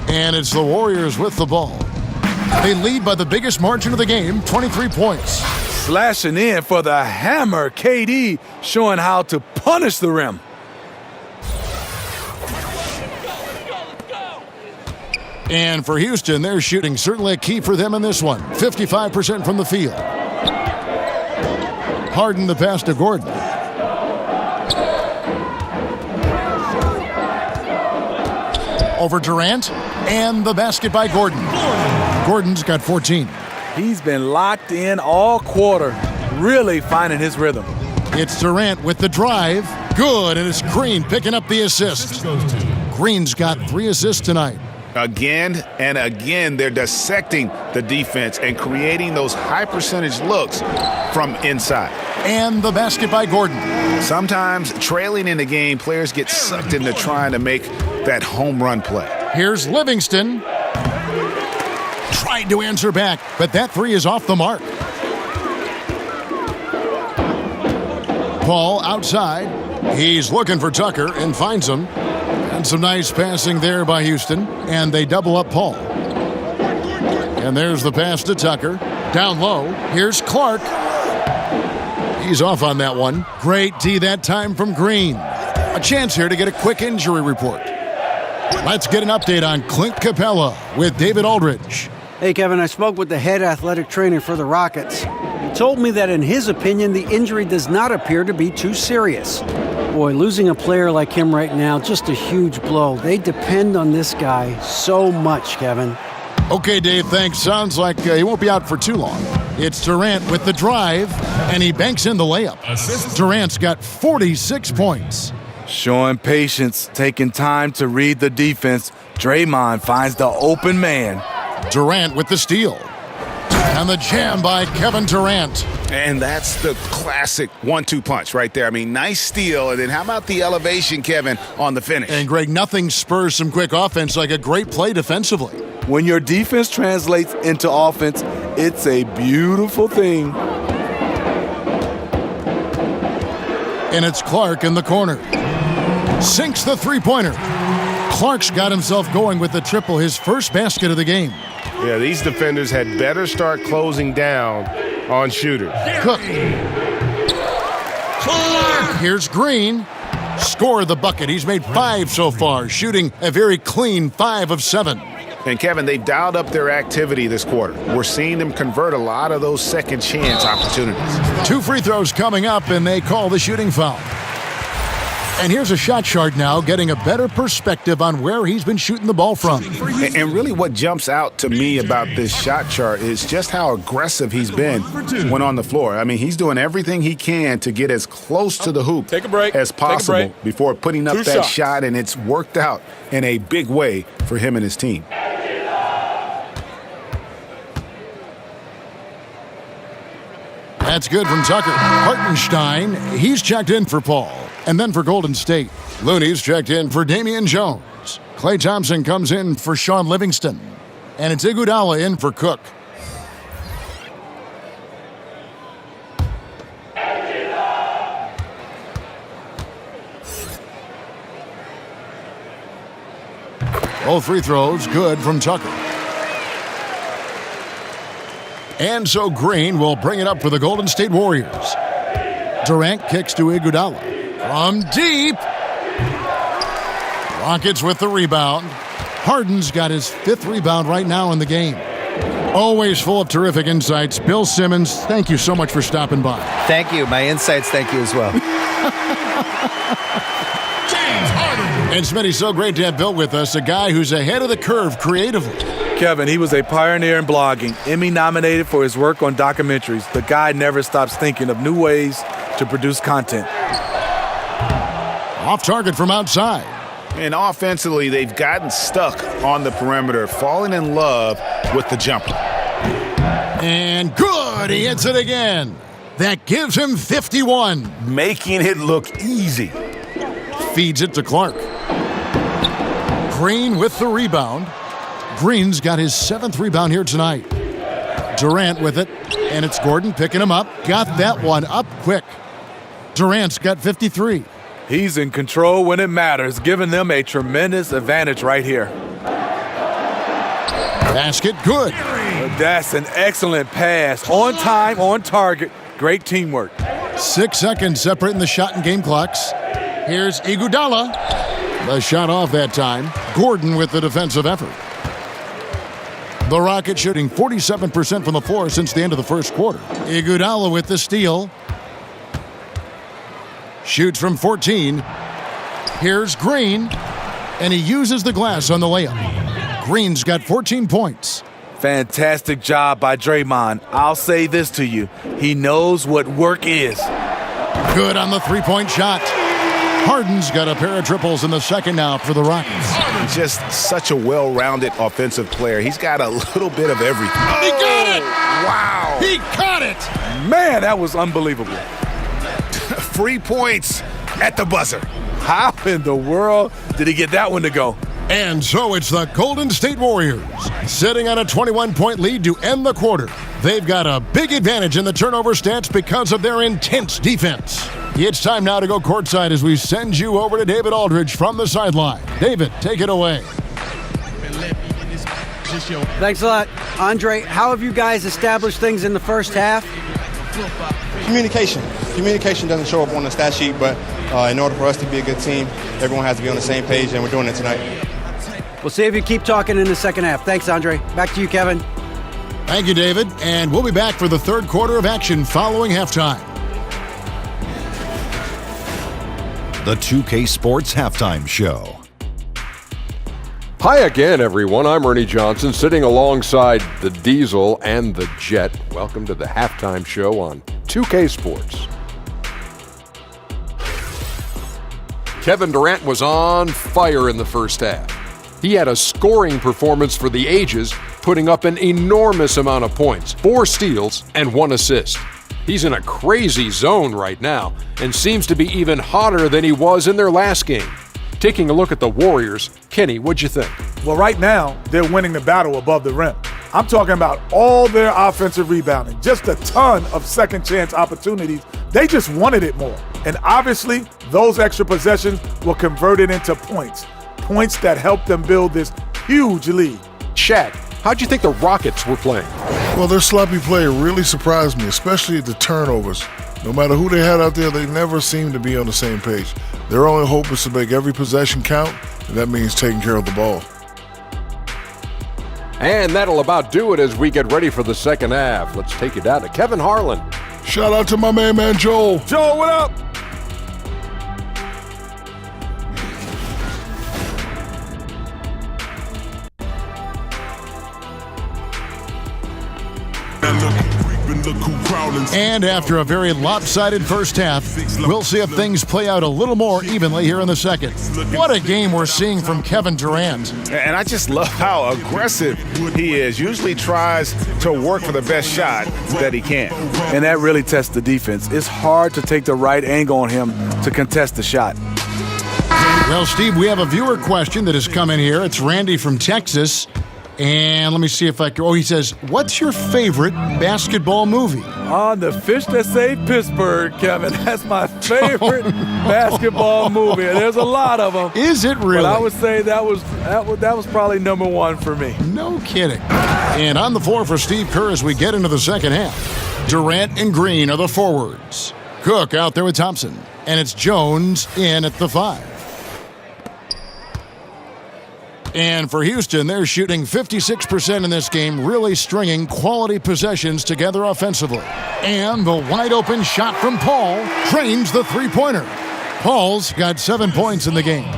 And it's the Warriors with the ball. They lead by the biggest margin of the game, 23 points. Slashing in for the hammer. KD showing how to punish the rim. And for Houston, their shooting certainly a key for them in this one. 55% from the field. Harden the pass to Gordon. Over Durant, and the basket by Gordon. Gordon's got 14. He's been locked in all quarter, really finding his rhythm. It's Durant with the drive. Good, and it's Green picking up the assist. Green's got 3 assists tonight. Again and again, they're dissecting the defense and creating those high-percentage looks from inside. And the basket by Gordon. Sometimes trailing in the game, players get sucked into trying to make that home run play. Here's Livingston. Tried to answer back, but that 3 is off the mark. Paul outside. He's looking for Tucker and finds him. And some nice passing there by Houston. And they double up Paul. And there's the pass to Tucker. Down low. Here's Clark. He's off on that one. Great D that time from Green. A chance here to get a quick injury report. Let's get an update on Clint Capella with David Aldridge. Hey, Kevin, I spoke with the head athletic trainer for the Rockets. He told me that in his opinion, the injury does not appear to be too serious. Boy, losing a player like him right now, just a huge blow. They depend on this guy so much, Kevin. Okay, Dave, thanks. Sounds like he won't be out for too long. It's Durant with the drive, and he banks in the layup. Durant's got 46 points. Showing patience, taking time to read the defense. Draymond finds the open man. Durant with the steal. And the jam by Kevin Durant. And that's the classic 1-2 punch right there. I mean, nice steal. And then how about the elevation, Kevin, on the finish? And, Greg, nothing spurs some quick offense like a great play defensively. When your defense translates into offense, it's a beautiful thing. And it's Clark in the corner. Sinks the three-pointer. Clark's got himself going with the triple, his first basket of the game. Yeah, these defenders had better start closing down on shooters. Cook. Here's Green. Score the bucket. He's made 5 so far, shooting a very clean 5 of 7. And, Kevin, they've dialed up their activity this quarter. We're seeing them convert a lot of those second chance opportunities. 2 free throws coming up, and they call the shooting foul. And here's a shot chart now, getting a better perspective on where he's been shooting the ball from. And really what jumps out to me about this shot chart is just how aggressive he's been when on the floor. I mean, he's doing everything he can to get as close to the hoop as possible before putting up that shot, and it's worked out in a big way for him and his team. That's good from Tucker. Hartenstein, he's checked in for Paul. And then for Golden State, Looney's checked in for Damian Jones. Klay Thompson comes in for Sean Livingston. And it's Iguodala in for Cook. Both free throws good from Tucker. And so Green will bring it up for the Golden State Warriors. Durant kicks to Iguodala. From deep. Rockets with the rebound. Harden's got his 5th rebound right now in the game. Always full of terrific insights. Bill Simmons, thank you so much for stopping by. Thank you. My insights, thank you as well. And Smitty's so great to have Bill with us, a guy who's ahead of the curve creatively. Kevin, he was a pioneer in blogging, Emmy nominated for his work on documentaries. The guy never stops thinking of new ways to produce content. Off target from outside. And offensively, they've gotten stuck on the perimeter, falling in love with the jumper. And good, he hits it again. That gives him 51. Making it look easy. Feeds it to Clark. Green with the rebound. Green's got his 7th rebound here tonight. Durant with it, and it's Gordon picking him up. Got that one up quick. Durant's got 53. He's in control when it matters, giving them a tremendous advantage right here. Basket good. That's an excellent pass. On time, on target. Great teamwork. 6 seconds separating the shot and game clocks. Here's Iguodala. The shot off that time. Gordon with the defensive effort. The Rockets shooting 47% from the floor since the end of the first quarter. Iguodala with the steal. Shoots from 14. Here's Green. And he uses the glass on the layup. Green's got 14 points. Fantastic job by Draymond. I'll say this to you. He knows what work is. Good on the three-point shot. Harden's got a pair of triples in the second now for the Rockets. Just such a well-rounded offensive player. He's got a little bit of everything. He got it! Wow! He caught it! Man, that was unbelievable. Free points at the buzzer. How in the world did he get that one to go? And so it's the Golden State Warriors sitting on a 21-point lead to end the quarter. They've got a big advantage in the turnover stats because of their intense defense. It's time now to go courtside as we send you over to David Aldridge from the sideline. David, take it away. Thanks a lot. Andre, how have you guys established things in the first half? Communication. Communication doesn't show up on the stat sheet, but in order for us to be a good team, everyone has to be on the same page, and we're doing it tonight. We'll see if you keep talking in the second half. Thanks, Andre. Back to you, Kevin. Thank you, David. And we'll be back for the third quarter of action following halftime. The 2K Sports Halftime Show. Hi again, everyone. I'm Ernie Johnson, sitting alongside the Diesel and the Jet. Welcome to the halftime show on 2K Sports. Kevin Durant was on fire in the first half. He had a scoring performance for the ages, putting up an enormous amount of points, 4 steals and 1 assist. He's in a crazy zone right now and seems to be even hotter than he was in their last game. Taking a look at the Warriors, Kenny, what'd you think? Well, right now, they're winning the battle above the rim. I'm talking about all their offensive rebounding, just a ton of second chance opportunities. They just wanted it more. And obviously, those extra possessions were converted into points. Points that helped them build this huge lead. Shaq, how'd you think the Rockets were playing? Well, their sloppy play really surprised me, especially the turnovers. No matter who they had out there, they never seemed to be on the same page. Their only hope is to make every possession count, and that means taking care of the ball. And that'll about do it as we get ready for the second half. Let's take you down to Kevin Harlan. Shout out to my man Joel. Joel, what up? And after a very lopsided first half, we'll see if things play out a little more evenly here in the second. What a game we're seeing from Kevin Durant. And I just love how aggressive he is. Usually tries to work for the best shot that he can. And that really tests the defense. It's hard to take the right angle on him to contest the shot. Well, Steve, we have a viewer question that has come in here. It's Randy from Texas. And let me see if I can. Oh, he says, what's your favorite basketball movie? The Fish That Saved Pittsburgh, Kevin. That's my favorite basketball movie. There's a lot of them. Is it really? But I would say that was probably number one for me. No kidding. And on the floor for Steve Kerr as we get into the second half. Durant and Green are the forwards. Cook out there with Thompson. And it's Jones in at the 5. And for Houston, they're shooting 56% in this game, really stringing quality possessions together offensively. And the wide-open shot from Paul drains the three-pointer. Paul's got 7 points in the game.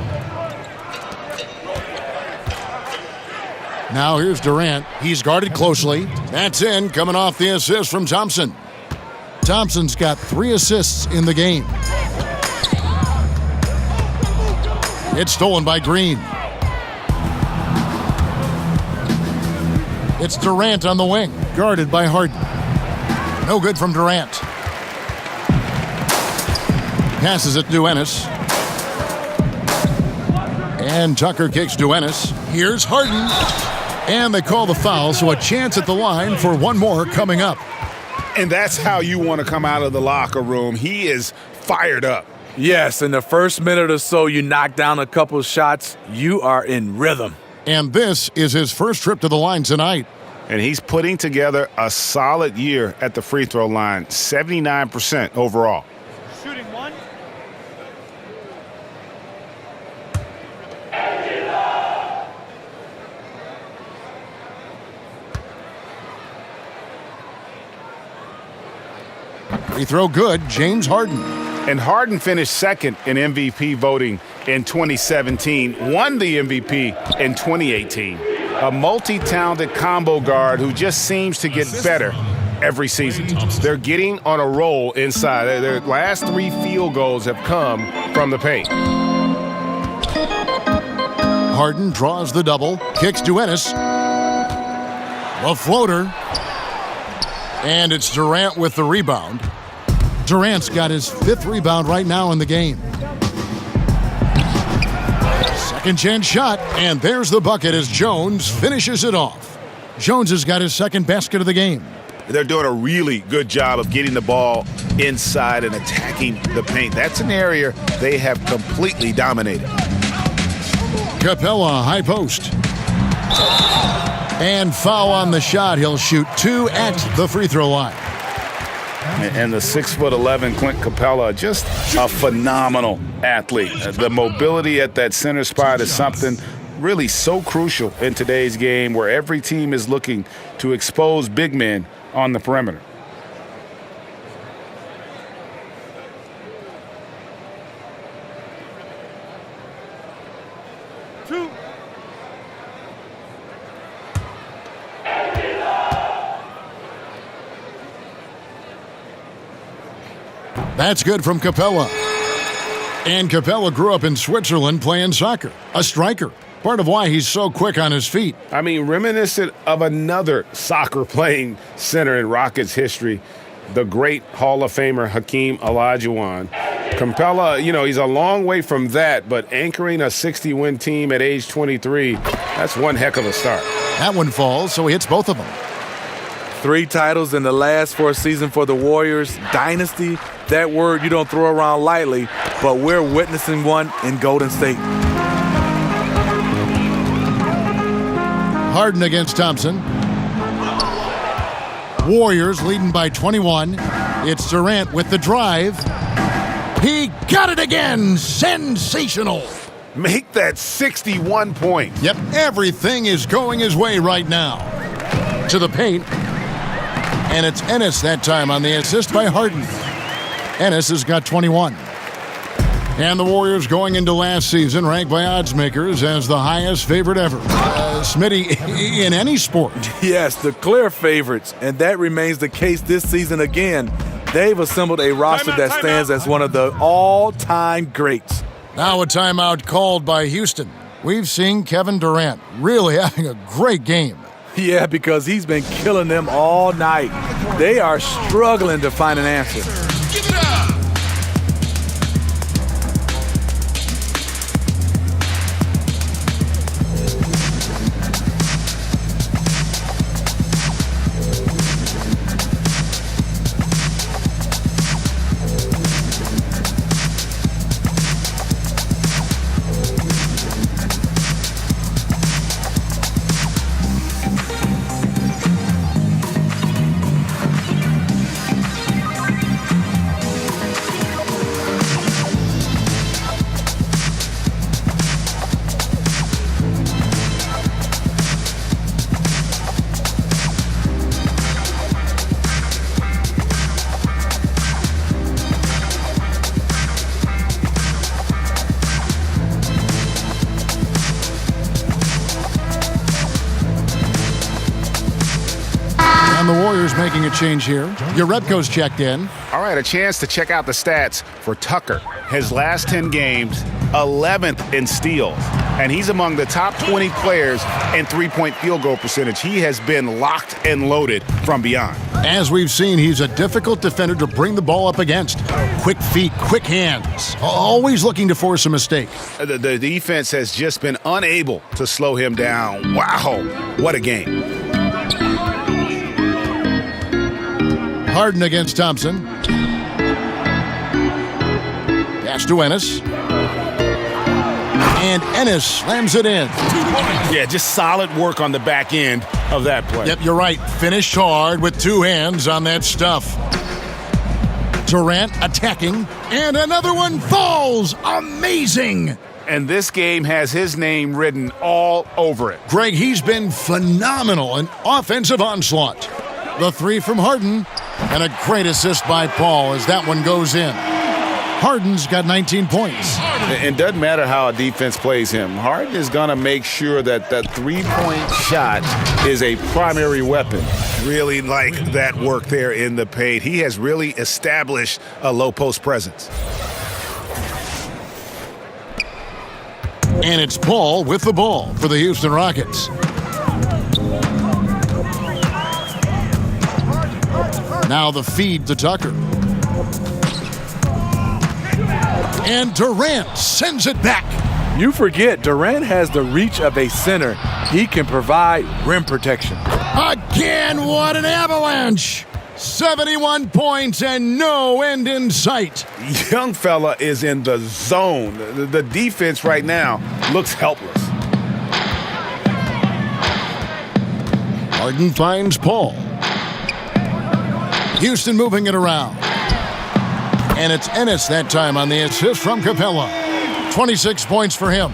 Now here's Durant. He's guarded closely. That's in, coming off the assist from Thompson. Thompson's got 3 assists in the game. It's stolen by Green. It's Durant on the wing, guarded by Harden. No good from Durant. Passes it to Ennis. And Tucker kicks to Ennis. Here's Harden. And they call the foul, so a chance at the line for one more coming up. And that's how you want to come out of the locker room. He is fired up. Yes, in the first minute or so, you knock down a couple of shots, you are in rhythm. And this is his first trip to the line tonight. And he's putting together a solid year at the free throw line, 79% overall. Shooting 1. Free throw good, James Harden. And Harden finished second in MVP voting in 2017, won the MVP in 2018. A multi-talented combo guard who just seems to get better every season. They're getting on a roll inside. Their last 3 field goals have come from the paint. Harden draws the double, kicks to Ennis. A floater. And it's Durant with the rebound. Durant's got his 5th rebound right now in the game. Second chance shot, and there's the bucket as Jones finishes it off. Jones has got his 2nd basket of the game. They're doing a really good job of getting the ball inside and attacking the paint. That's an area they have completely dominated. Capella, high post. And foul on the shot. He'll shoot 2 at the free throw line. And the 6'11" Clint Capella, just a phenomenal athlete. The mobility at that center spot is something really so crucial in today's game where every team is looking to expose big men on the perimeter. That's good from Capella. And Capella grew up in Switzerland playing soccer. A striker. Part of why he's so quick on his feet. I mean, reminiscent of another soccer-playing center in Rockets history, the great Hall of Famer Hakeem Olajuwon. Capella, he's a long way from that, but anchoring a 60-win team at age 23, that's one heck of a start. That one falls, so he hits both of them. 3 titles in the last 4 seasons for the Warriors. Dynasty, that word you don't throw around lightly, but we're witnessing one in Golden State. Harden against Thompson. Warriors leading by 21. It's Durant with the drive. He got it again. Sensational. Make that 61 points. Yep, everything is going his way right now. To the paint. And it's Ennis that time on the assist by Harden. Ennis has got 21. And the Warriors going into last season ranked by odds makers as the highest favorite ever. Smitty, in any sport. Yes, the clear favorites, and that remains the case this season again. They've assembled a roster that stands as one of the all-time greats. Now a timeout called by Houston. We've seen Kevin Durant really having a great game. Yeah, because he's been killing them all night. They are struggling to find an answer. Give it up! And the Warriors making a change here. Jerebko's checked in. All right, a chance to check out the stats for Tucker. His last 10 games, 11th in steals. And he's among the top 20 players in three-point field goal percentage. He has been locked and loaded from beyond. As we've seen, he's a difficult defender to bring the ball up against. Quick feet, quick hands. Always looking to force a mistake. The defense has just been unable to slow him down. Wow, what a game. Harden against Thompson. Pass to Ennis. And Ennis slams it in. Yeah, just solid work on the back end of that play. Yep, you're right. Finished hard with two hands on that stuff. Durant attacking. And another one falls. Amazing. And this game has his name written all over it. Greg, he's been phenomenal in offensive onslaught. The three from Harden. And a great assist by Paul as that one goes in. Harden's got 19 points. It doesn't matter how a defense plays him. Harden is going to make sure that that three-point shot is a primary weapon. Really like that work there in the paint. He has really established a low-post presence. And it's Paul with the ball for the Houston Rockets. Now the feed to Tucker. And Durant sends it back. You forget, Durant has the reach of a center. He can provide rim protection. Again, what an avalanche. 71 points and no end in sight. Young fella is in the zone. The defense right now looks helpless. Harden finds Paul. Houston moving it around. And it's Ennis that time on the assist from Capella. 26 points for him.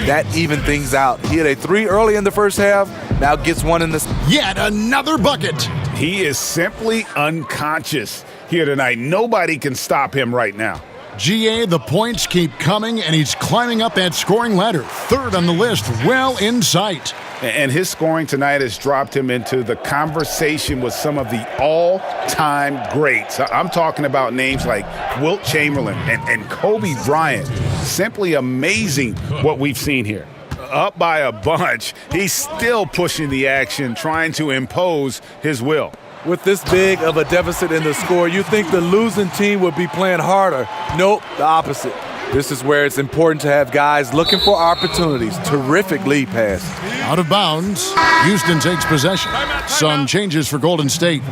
That evened things out. He had a three early in the first half, now gets one in the... Yet another bucket. He is simply unconscious here tonight. Nobody can stop him right now. GA, the points keep coming, and he's climbing up that scoring ladder. Third on the list, well in sight. And his scoring tonight has dropped him into the conversation with some of the all-time greats. I'm talking about names like Wilt Chamberlain and Kobe Bryant. Simply amazing what we've seen here. Up by a bunch, he's still pushing the action, trying to impose his will. With this big of a deficit in the score, you think the losing team would be playing harder. Nope, the opposite. This is where it's important to have guys looking for opportunities. Terrific lead pass. Out of bounds. Houston takes possession. Some changes for Golden State.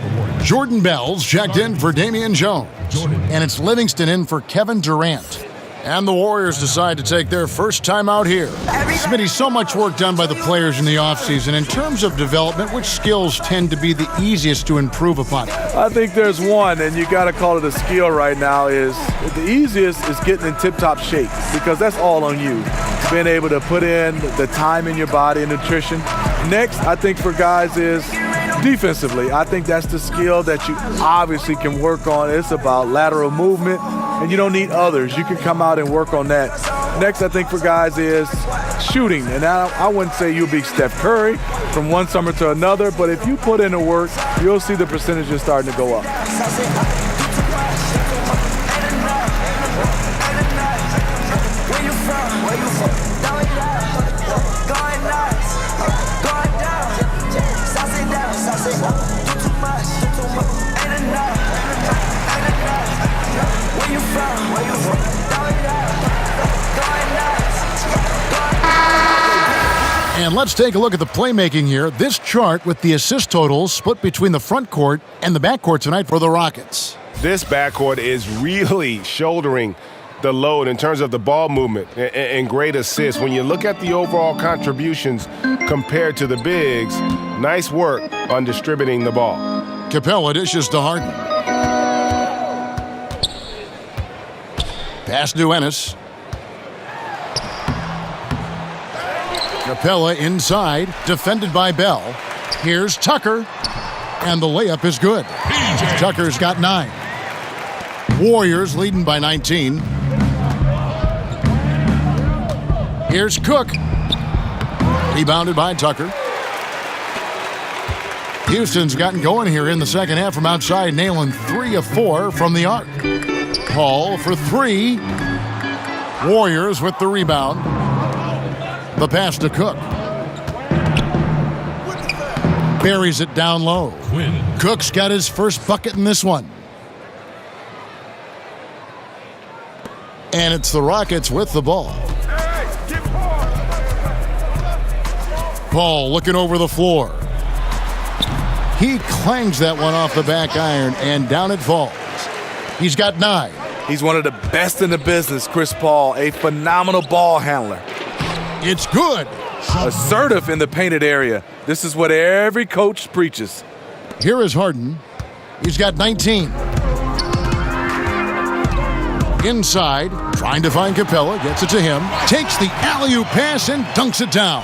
Jordan Bell's checked in for Damian Jones. And it's Livingston in for Kevin Durant. And the Warriors decide to take their first time out here. Smitty, so much work done by the players in the offseason. In terms of development, which skills tend to be the easiest to improve upon? I think there's one, and you got to call it a skill right now, is the easiest is getting in tip-top shape, because that's all on you. Being able to put in the time in your body and nutrition. Next, I think for guys is defensively. I think that's the skill that you obviously can work on. It's about lateral movement, and you don't need others. You can come out and work on that. Next, I think for guys is shooting. And I wouldn't say you'll be Steph Curry from one summer to another, but if you put in the work, you'll see the percentages starting to go up. And let's take a look at the playmaking here. This chart with the assist totals split between the front court and the back court tonight for the Rockets. This backcourt is really shouldering the load in terms of the ball movement and great assists. When you look at the overall contributions compared to the bigs, nice work on distributing the ball. Capella dishes to Harden. Pass to Ennis. Capella inside, defended by Bell. Here's Tucker, and the layup is good. Tucker's got 9. Warriors leading by 19. Here's Cook. Rebounded by Tucker. Houston's gotten going here in the second half from outside, nailing 3 of 4 from the arc. Paul for 3. Warriors with the rebound. The pass to Cook. Buries it down low. Cook's got his first bucket in this one. And it's the Rockets with the ball. Paul looking over the floor. He clangs that one off the back iron, and down it falls. He's got 9. He's one of the best in the business, Chris Paul, a phenomenal ball handler. It's good. Assertive in the painted area. This is what every coach preaches. Here is Harden. He's got 19. Inside, trying to find Capella, gets it to him, takes the alley-oop pass and dunks it down.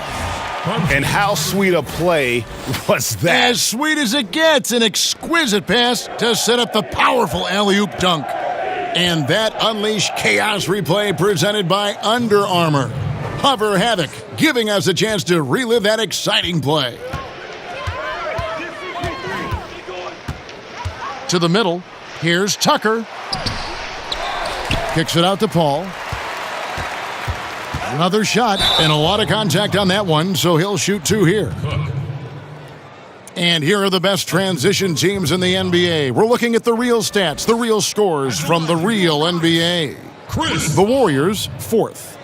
And how sweet a play was that? As sweet as it gets, an exquisite pass to set up the powerful alley-oop dunk. And that unleashed chaos replay presented by Under Armour. Hover Havoc, giving us a chance to relive that exciting play. To the middle, here's Tucker. Kicks it out to Paul. Another shot, and a lot of contact on that one, so he'll shoot 2 here. And here are the best transition teams in the NBA. We're looking at the real stats, the real scores from the real NBA. The Warriors, 4th.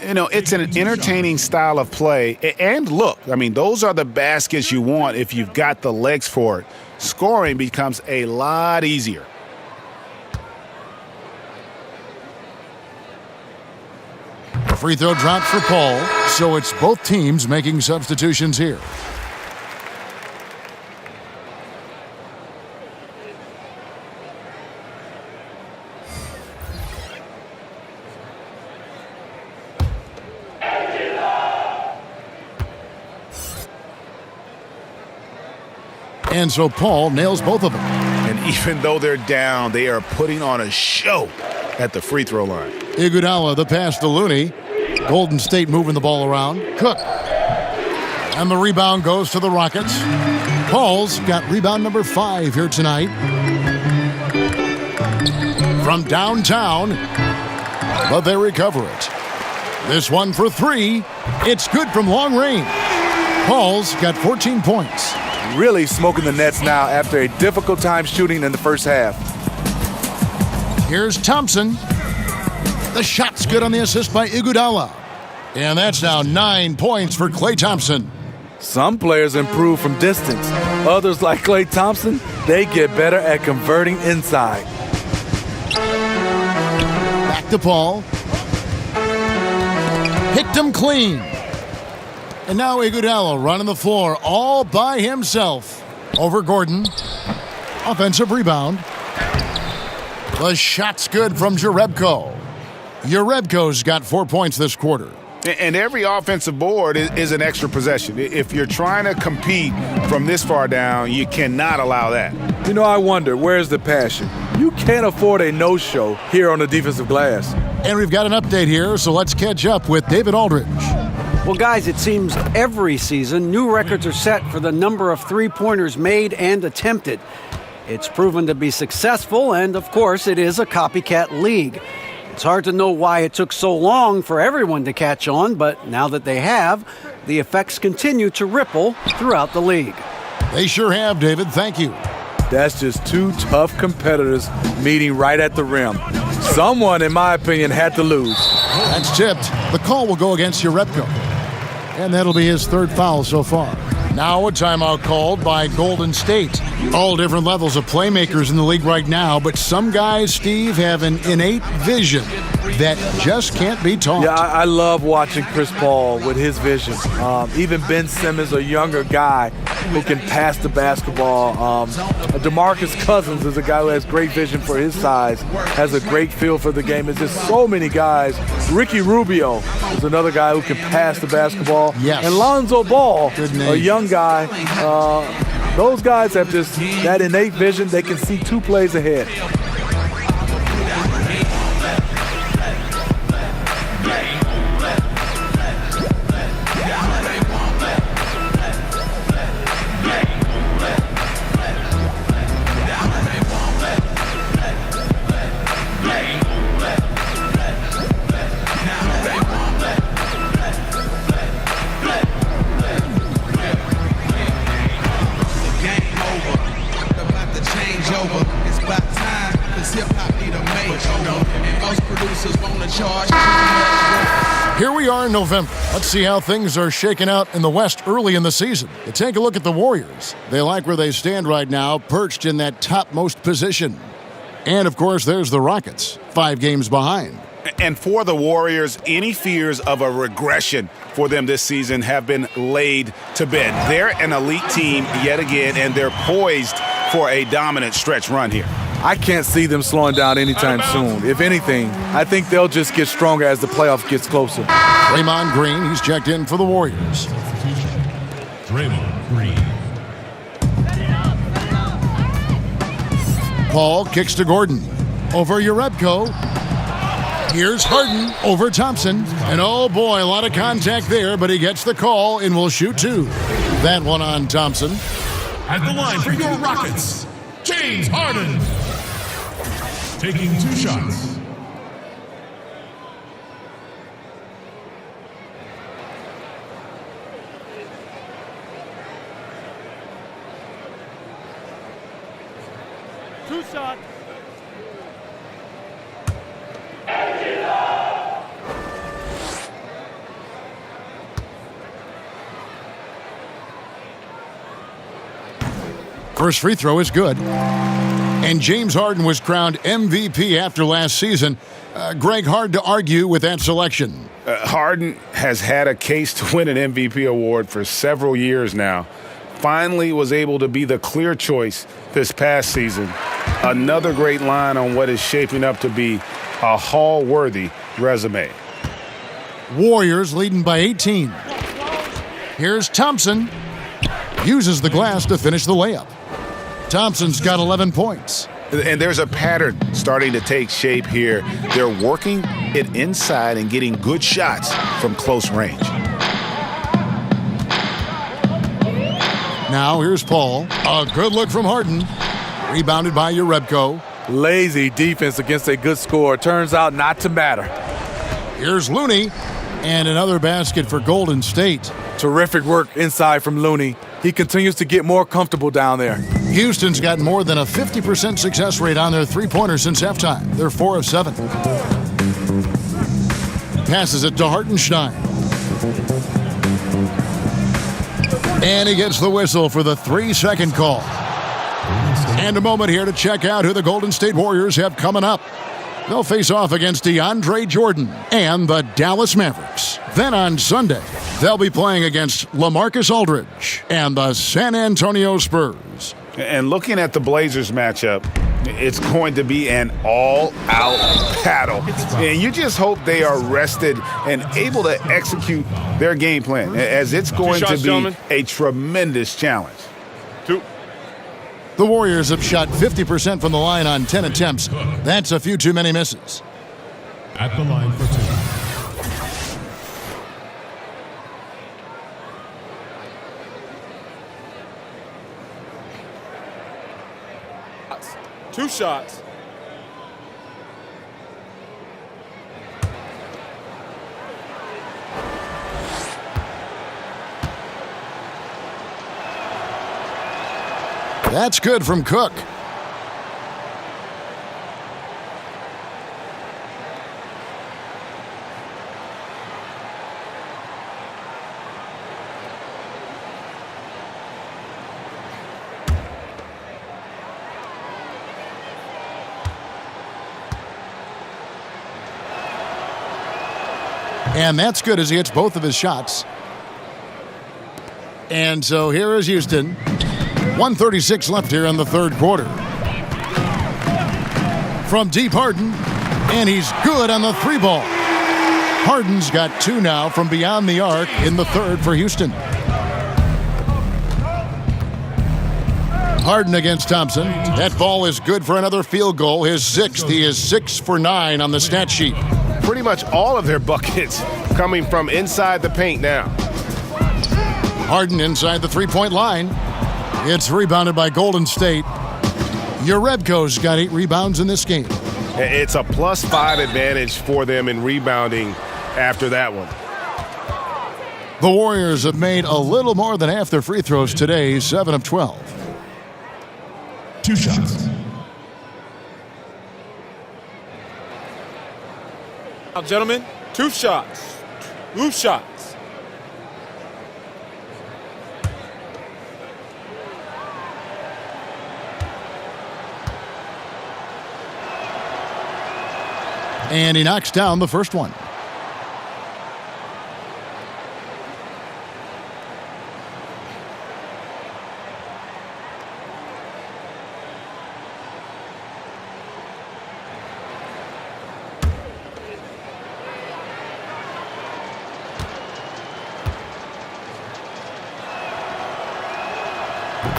You know, it's an entertaining style of play. And look, I mean, those are the baskets you want if you've got the legs for it. Scoring becomes a lot easier. A free throw dropped for Paul, so it's both teams making substitutions here. And so Paul nails both of them. And even though they're down, they are putting on a show at the free throw line. Iguodala, the pass to Looney. Golden State moving the ball around. Cook. And the rebound goes to the Rockets. Paul's got rebound number 5 here tonight. From downtown, but they recover it. This one for 3. It's good from long range. Paul's got 14 points. Really smoking the nets now after a difficult time shooting in the first half. Here's Thompson. The shot's good on the assist by Iguodala. And that's now 9 points for Klay Thompson. Some players improve from distance. Others, like Klay Thompson, they get better at converting inside. Back to Paul. Picked him clean. And now Iguodala running the floor all by himself over Gordon. Offensive rebound. The shot's good from Jerebko. Jerebko's got 4 points this quarter. And every offensive board is an extra possession. If you're trying to compete from this far down, you cannot allow that. You know, I wonder, where's the passion? You can't afford a no-show here on the defensive glass. And we've got an update here, so let's catch up with David Aldridge. Well, guys, it seems every season new records are set for the number of three-pointers made and attempted. It's proven to be successful, and of course, it is a copycat league. It's hard to know why it took so long for everyone to catch on, but now that they have, the effects continue to ripple throughout the league. They sure have, David. Thank you. That's just two tough competitors meeting right at the rim. Someone, in my opinion, had to lose. That's tipped. The call will go against Jerebko. And that'll be his third foul so far. Now a timeout called by Golden State. All different levels of playmakers in the league right now, but some guys, Steve, have an innate vision that just can't be taught. Yeah, I love watching Chris Paul with his vision. Even Ben Simmons, a younger guy who can pass the basketball. DeMarcus Cousins is a guy who has great vision for his size, has a great feel for the game. There's just so many guys. Ricky Rubio is another guy who can pass the basketball. Yes. And Lonzo Ball, good name. a young guy. Those guys have just that innate vision. They can see two plays ahead. Here we are in November. Let's see how things are shaking out in the West early in the season. To take a look at the Warriors. They like where they stand right now, perched in that topmost position. And, of course, there's the Rockets, 5 games behind. And for the Warriors, any fears of a regression for them this season have been laid to bed. They're an elite team yet again, and they're poised for a dominant stretch run here. I can't see them slowing down anytime soon. If anything, I think they'll just get stronger as the playoff gets closer. Draymond Green, he's checked in for the Warriors. Draymond Green. Paul kicks to Gordon. Over Jerebko. Here's Harden over Thompson. And oh boy, a lot of contact there, but he gets the call and will shoot 2. That one on Thompson. At the line for your Rockets, James Harden. Taking 2 shots. Two shots. First free throw is good. And James Harden was crowned MVP after last season. Greg, hard to argue with that selection. Harden has had a case to win an MVP award for several years now. Finally was able to be the clear choice this past season. Another great line on what is shaping up to be a Hall-worthy resume. Warriors leading by 18. Here's Thompson. Uses the glass to finish the layup. Thompson's got 11 points. And there's a pattern starting to take shape here. They're working it inside and getting good shots from close range. Now here's Paul. A good look from Harden. Rebounded by Jerebko. Lazy defense against a good score. Turns out not to matter. Here's Looney. And another basket for Golden State. Terrific work inside from Looney. He continues to get more comfortable down there. Houston's got more than a 50% success rate on their three-pointers since halftime. They're 4 of 7. Passes it to Hartenstein. And he gets the whistle for the 3-second call. And a moment here to check out who the Golden State Warriors have coming up. They'll face off against DeAndre Jordan and the Dallas Mavericks. Then on Sunday, they'll be playing against LaMarcus Aldridge and the San Antonio Spurs. And looking at the Blazers matchup, it's going to be an all-out battle. And you just hope they are rested and able to execute their game plan, as it's going to be a tremendous challenge. 2. The Warriors have shot 50% from the line on 10 attempts. That's a few too many misses. At the line for 2. 2 shots. That's good from Cook. And that's good as he hits both of his shots. And so here is Houston. 1:36 left here in the third quarter. From deep, Harden, and he's good on the 3 ball. Harden's got 2 now from beyond the arc in the third for Houston. Harden against Thompson. That ball is good for another field goal, his 6th. He is 6 for 9 on the stat sheet. Pretty much all of their buckets coming from inside the paint now. Harden inside the 3-point line. It's rebounded by Golden State. Urebko's got 8 rebounds in this game. It's a +5 advantage for them in rebounding after that one. The Warriors have made a little more than half their free throws today, 7 of 12. 2 shots. Now, gentlemen, 2 shots. 2 shots. And he knocks down the first one.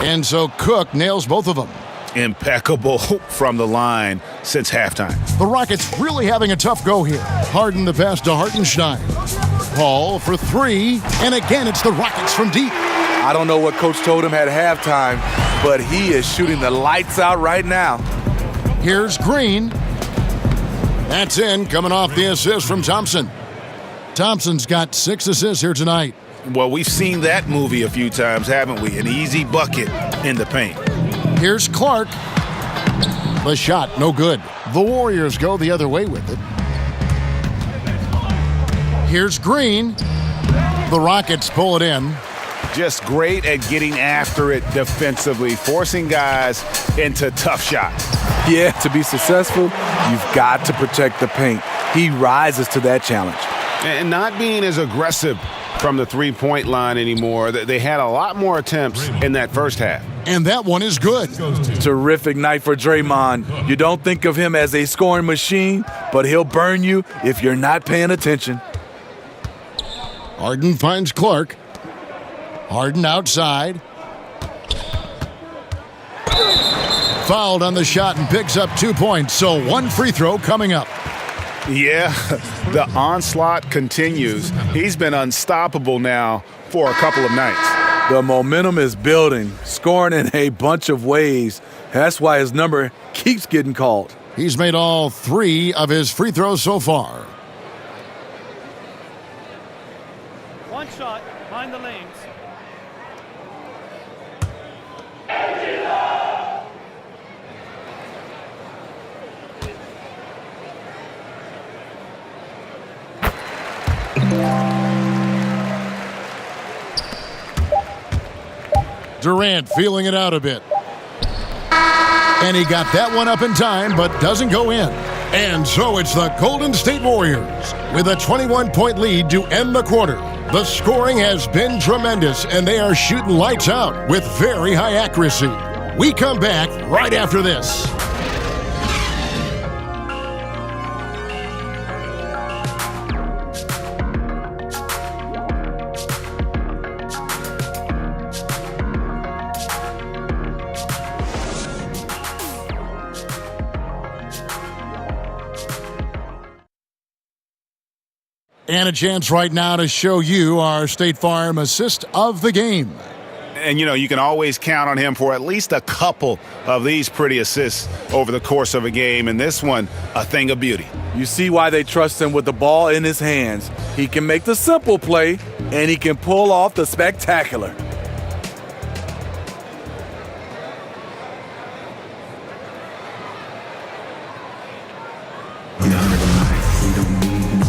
And so Cook nails both of them. Impeccable from the line since halftime. The Rockets really having a tough go here. Harden the pass to Hartenstein. Paul for 3, and again it's the Rockets from deep. I don't know what Coach told him at halftime, but he is shooting the lights out right now. Here's Green. That's in, coming off the assist from Thompson. Thompson's got 6 assists here tonight. Well, we've seen that movie a few times, haven't we? An easy bucket in the paint. Here's Clark. The shot, no good. The Warriors go the other way with it. Here's Green. The Rockets pull it in. Just great at getting after it defensively, forcing guys into tough shots. Yeah, to be successful, you've got to protect the paint. He rises to that challenge. And not being as aggressive from the 3-point line anymore. They had a lot more attempts in that first half. And that one is good. Terrific night for Draymond. You don't think of him as a scoring machine, but he'll burn you if you're not paying attention. Harden finds Clark. Harden outside. Fouled on the shot and picks up 2 points. So 1 free throw coming up. Yeah, the onslaught continues. He's been unstoppable now for a couple of nights. The momentum is building, scoring in a bunch of ways. That's why his number keeps getting called. He's made all 3 of his free throws so far. 1 shot, behind the lanes. Durant feeling it out a bit. And he got that one up in time, but doesn't go in. And so it's the Golden State Warriors with a 21-point lead to end the quarter. The scoring has been tremendous, and they are shooting lights out with very high accuracy. We come back right after this. And a chance right now to show you our State Farm assist of the game. And, you can always count on him for at least a couple of these pretty assists over the course of a game. And this one, a thing of beauty. You see why they trust him with the ball in his hands. He can make the simple play, and he can pull off the spectacular.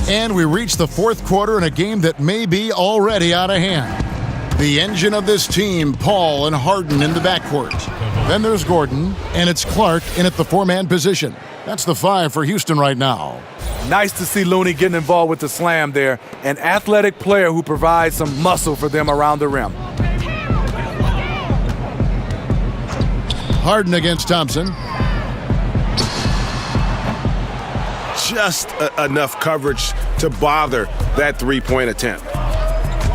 And we reach the fourth quarter in a game that may be already out of hand. The engine of this team, Paul and Harden in the backcourt. Then there's Gordon, and it's Clark in at the four-man position. That's the 5 for Houston right now. Nice to see Looney getting involved with the slam there. An athletic player who provides some muscle for them around the rim. Harden against Thompson. Just enough coverage to bother that three-point attempt.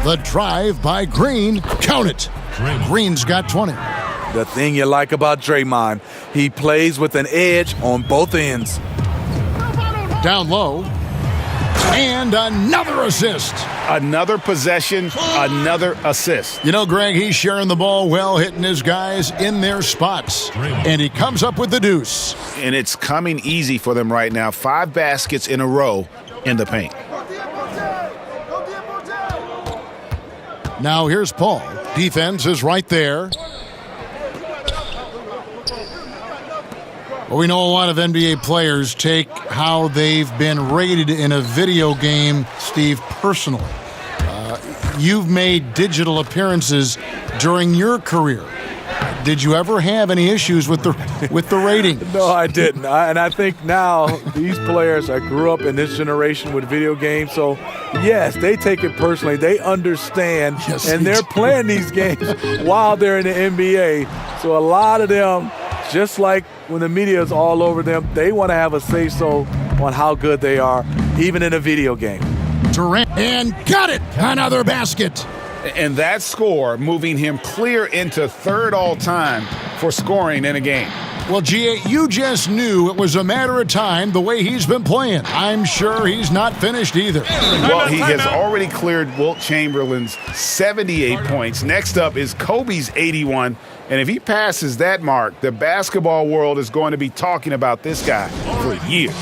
The drive by Green. Count it. Green's got 20. The thing you like about Draymond, he plays with an edge on both ends. Down low. And another assist. Another possession, another assist. You know, Greg, he's sharing the ball well, hitting his guys in their spots. And he comes up with the deuce. And it's coming easy for them right now. 5 baskets in a row in the paint. Now here's Paul. Defense is right there. Well, we know a lot of NBA players take how they've been rated in a video game, Steve, personally. You've made digital appearances during your career. Did you ever have any issues with the ratings? No, I didn't. And I think now these players grew up in this generation with video games. So, yes, they take it personally. They understand. Yes, and they're playing these games while they're in the NBA. So a lot of them, just like when the media is all over them, they want to have a say-so on how good they are, even in a video game. Durant, and got it! Another basket. And that score moving him clear into third all-time for scoring in a game. Well, G.A., you just knew it was a matter of time the way he's been playing. I'm sure he's not finished either. Well, he has already cleared Wilt Chamberlain's 78 points. Next up is Kobe's 81. And if he passes that mark, the basketball world is going to be talking about this guy for years.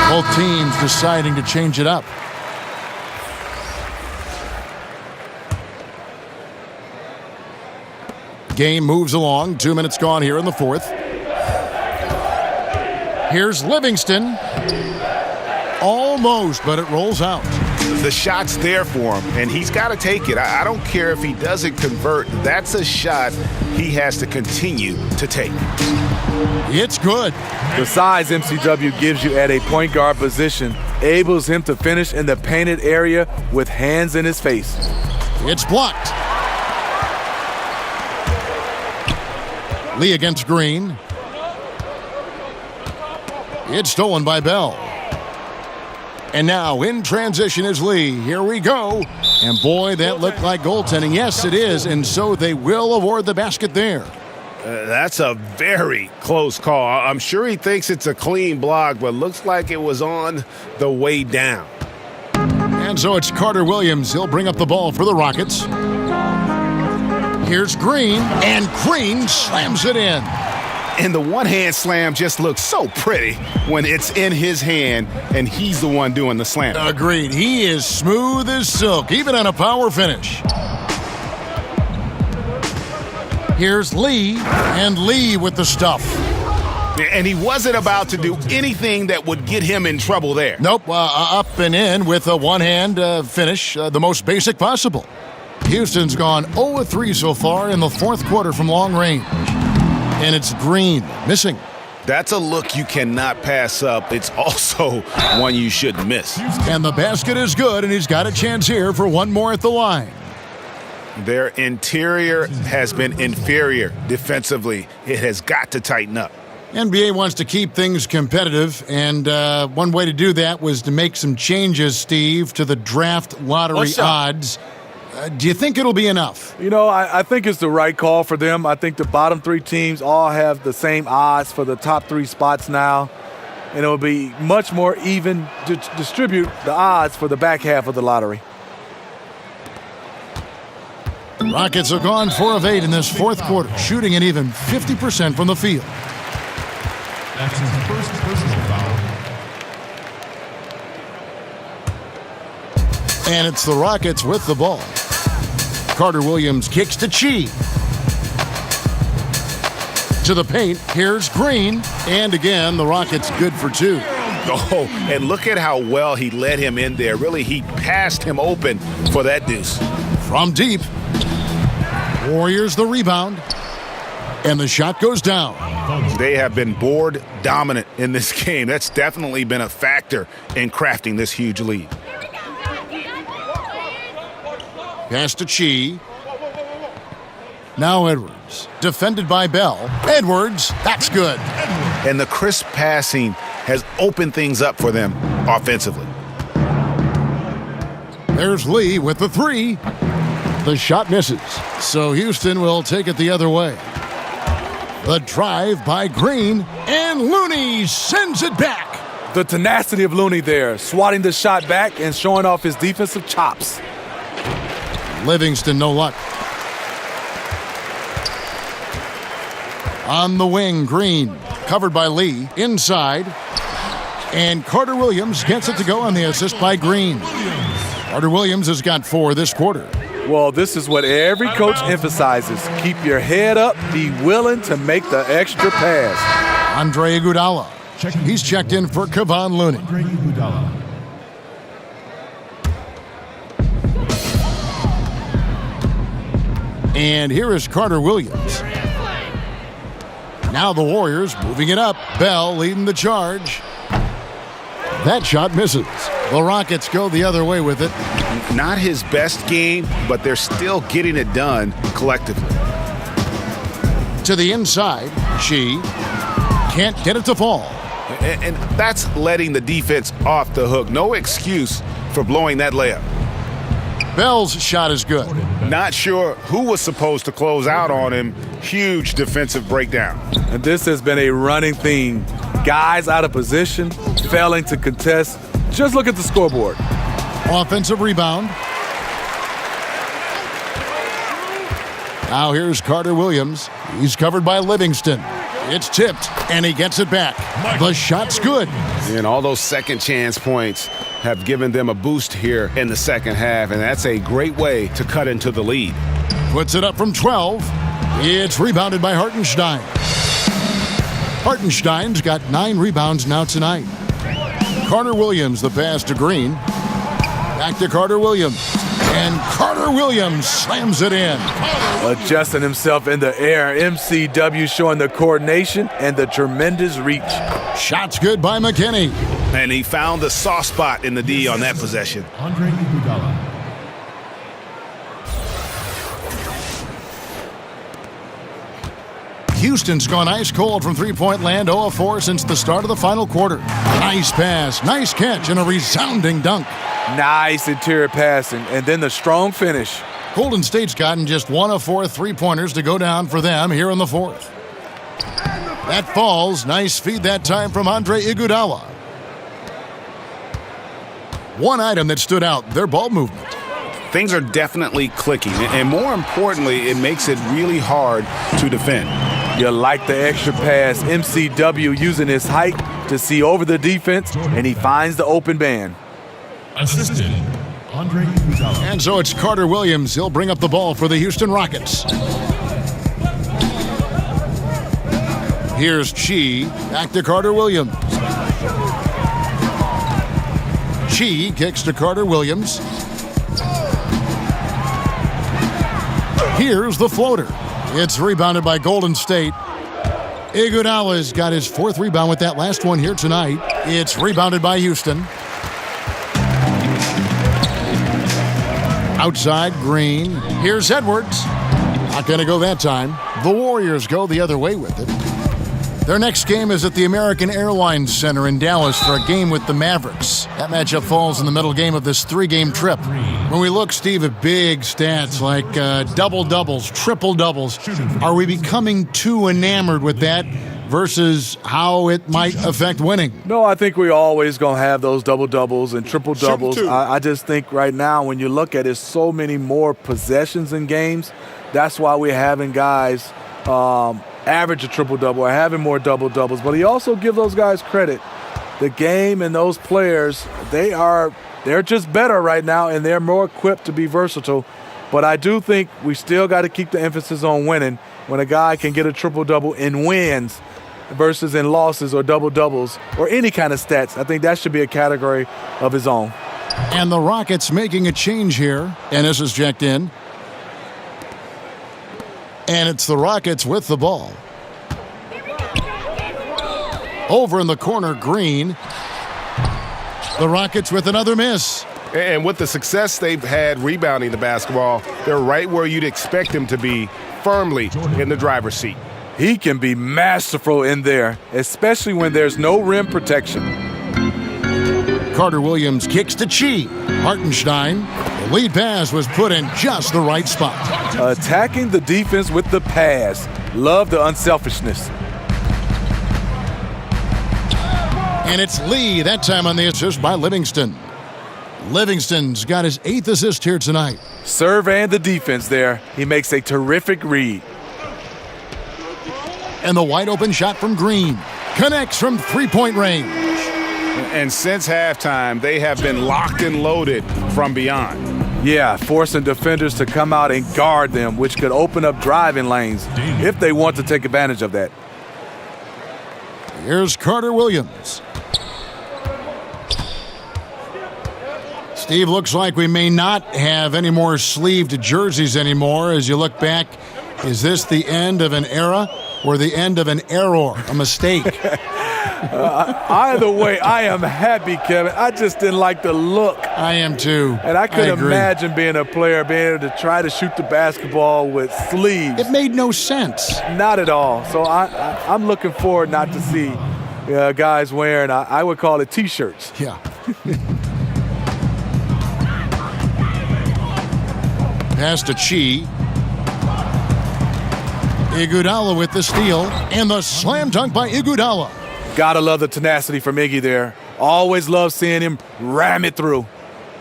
Both teams deciding to change it up. Game moves along. 2 minutes gone here in the fourth. Here's Livingston. Almost, but it rolls out. The shot's there for him, and he's got to take it. I don't care if he doesn't convert. That's a shot he has to continue to take. It's good. The size MCW gives you at a point guard position enables him to finish in the painted area with hands in his face. It's blocked. Lee against Green. It's stolen by Bell. And now in transition is Lee. Here we go. And boy, that looked like goaltending. Yes, it is. And so they will award the basket there. That's a very close call. I'm sure he thinks it's a clean block, but looks like it was on the way down. And so it's Carter Williams. He'll bring up the ball for the Rockets. Here's Green, and Green slams it in. And the one-hand slam just looks so pretty when it's in his hand and he's the one doing the slam. Agreed. He is smooth as silk, even on a power finish. Here's Lee, and Lee with the stuff. And he wasn't about to do anything that would get him in trouble there. Nope, up and in with a one-hand finish, the most basic possible. Houston's gone 0-3 so far in the fourth quarter from long range. And it's Green, missing. That's a look you cannot pass up. It's also one you shouldn't miss. And the basket is good, and he's got a chance here for one more at the line. Their interior has been inferior defensively. It has got to tighten up. NBA wants to keep things competitive, and one way to do that was to make some changes, Steve, to the draft lottery odds. Do you think it'll be enough? You know, I think it's the right call for them. I think the bottom three teams all have the same odds for the top three spots now. And it'll be much more even to distribute the odds for the back half of the lottery. Rockets have gone 4 of 8 in this fourth quarter, shooting an even 50% from the field. That's his first personal foul. And it's the Rockets with the ball. Carter Williams kicks to Chi. To the paint, here's Green. And again, the Rockets good for 2. Oh, and look at how well he led him in there. Really, he passed him open for that deuce. From deep. Warriors the rebound. And the shot goes down. They have been board dominant in this game. That's definitely been a factor in crafting this huge lead. Pass to Chi. Now Edwards. Defended by Bell. Edwards, that's good. And the crisp passing has opened things up for them offensively. There's Lee with the 3. The shot misses. So Houston will take it the other way. The drive by Green, and Looney sends it back. The tenacity of Looney there, swatting the shot back and showing off his defensive chops. Livingston, no luck. On the wing, Green, covered by Lee, inside. And Carter Williams gets it to go on the assist by Green. Carter Williams has got 4 this quarter. Well, this is what every coach emphasizes. Keep your head up, be willing to make the extra pass. Andre Iguodala. He's checked in for Kevon Looney. And here is Carter Williams. Now the Warriors moving it up. Bell leading the charge. That shot misses. The Rockets go the other way with it. Not his best game, but they're still getting it done collectively. To the inside, she can't get it to fall. And that's letting the defense off the hook. No excuse for blowing that layup. Bell's shot is good. Not sure who was supposed to close out on him. Huge defensive breakdown. And this has been a running theme. Guys out of position, failing to contest. Just look at the scoreboard. Offensive rebound. Now here's Carter Williams. He's covered by Livingston. It's tipped, and he gets it back. The shot's good. And all those second chance points have given them a boost here in the second half, and that's a great way to cut into the lead. Puts it up from 12. It's rebounded by Hartenstein. Hartenstein's got 9 rebounds now tonight. Carter Williams, the pass to Green. Back to Carter Williams. And Carter Williams slams it in. Adjusting himself in the air. MCW showing the coordination and the tremendous reach. Shot's good by McKinney. And he found the soft spot in the D on that possession. Andre Iguodala. Houston's gone ice cold from three-point land, 0 of 4 since the start of the final quarter. Nice pass, nice catch, and a resounding dunk. Nice interior passing, and then the strong finish. Golden State's gotten just 1 of 4 three-pointers to go down for them here in the fourth. That falls. Nice feed that time from Andre Iguodala. One item that stood out, their ball movement. Things are definitely clicking, and more importantly, it makes it really hard to defend. You like the extra pass. MCW using his height to see over the defense, and he finds the open man. Assistant, Andre Iguodala. And so it's Carter Williams. He'll bring up the ball for the Houston Rockets. Here's Chi. Back to Carter Williams. Chi kicks to Carter Williams. Here's the floater. It's rebounded by Golden State. Iguodala's got his 4th rebound with that last one here tonight. It's rebounded by Houston. Outside, Green. Here's Edwards. Not going to go that time. The Warriors go the other way with it. Their next game is at the American Airlines Center in Dallas for a game with the Mavericks. That matchup falls in the middle game of this 3-game trip. When we look, Steve, at big stats like double-doubles, triple-doubles, are we becoming too enamored with that versus how it might affect winning? No, I think we're always going to have those double-doubles and triple-doubles. I just think right now when you look at it, so many more possessions in games. That's why we're having guys average a triple-double or having more double-doubles. But he also gives those guys credit. The game and those players, they're just better right now, and they're more equipped to be versatile. But I do think we still got to keep the emphasis on winning. When a guy can get a triple-double in wins versus in losses or double-doubles or any kind of stats, I think that should be a category of his own. And the Rockets making a change here. Ennis is checked in. And it's the Rockets with the ball. Over in the corner, Green. The Rockets with another miss. And with the success they've had rebounding the basketball, they're right where you'd expect them to be, firmly in the driver's seat. He can be masterful in there, especially when there's no rim protection. Carter Williams kicks to Chi. Hartenstein. The lead pass was put in just the right spot. Attacking the defense with the pass. Love the unselfishness. And it's Lee, that time on the assist by Livingston. Livingston's got his 8th assist here tonight. Serve and the defense there. He makes a terrific read. And the wide open shot from Green. Connects from 3-point range. And since halftime, they have been locked and loaded from beyond. Yeah, forcing defenders to come out and guard them, which could open up driving lanes if they want to take advantage of that. Here's Carter Williams. Steve, looks like we may not have any more sleeved jerseys anymore. As you look back, is this the end of an era or the end of an error, a mistake? Either way, I am happy, Kevin. I just didn't like the look. I am too. And I could imagine being a player, being able to try to shoot the basketball with sleeves. It made no sense. Not at all. So I'm looking forward not to see guys wearing, I would call it T-shirts. Yeah. Pass to Chi. Iguodala with the steal. And the slam dunk by Iguodala. Gotta love the tenacity from Iggy there. Always love seeing him ram it through.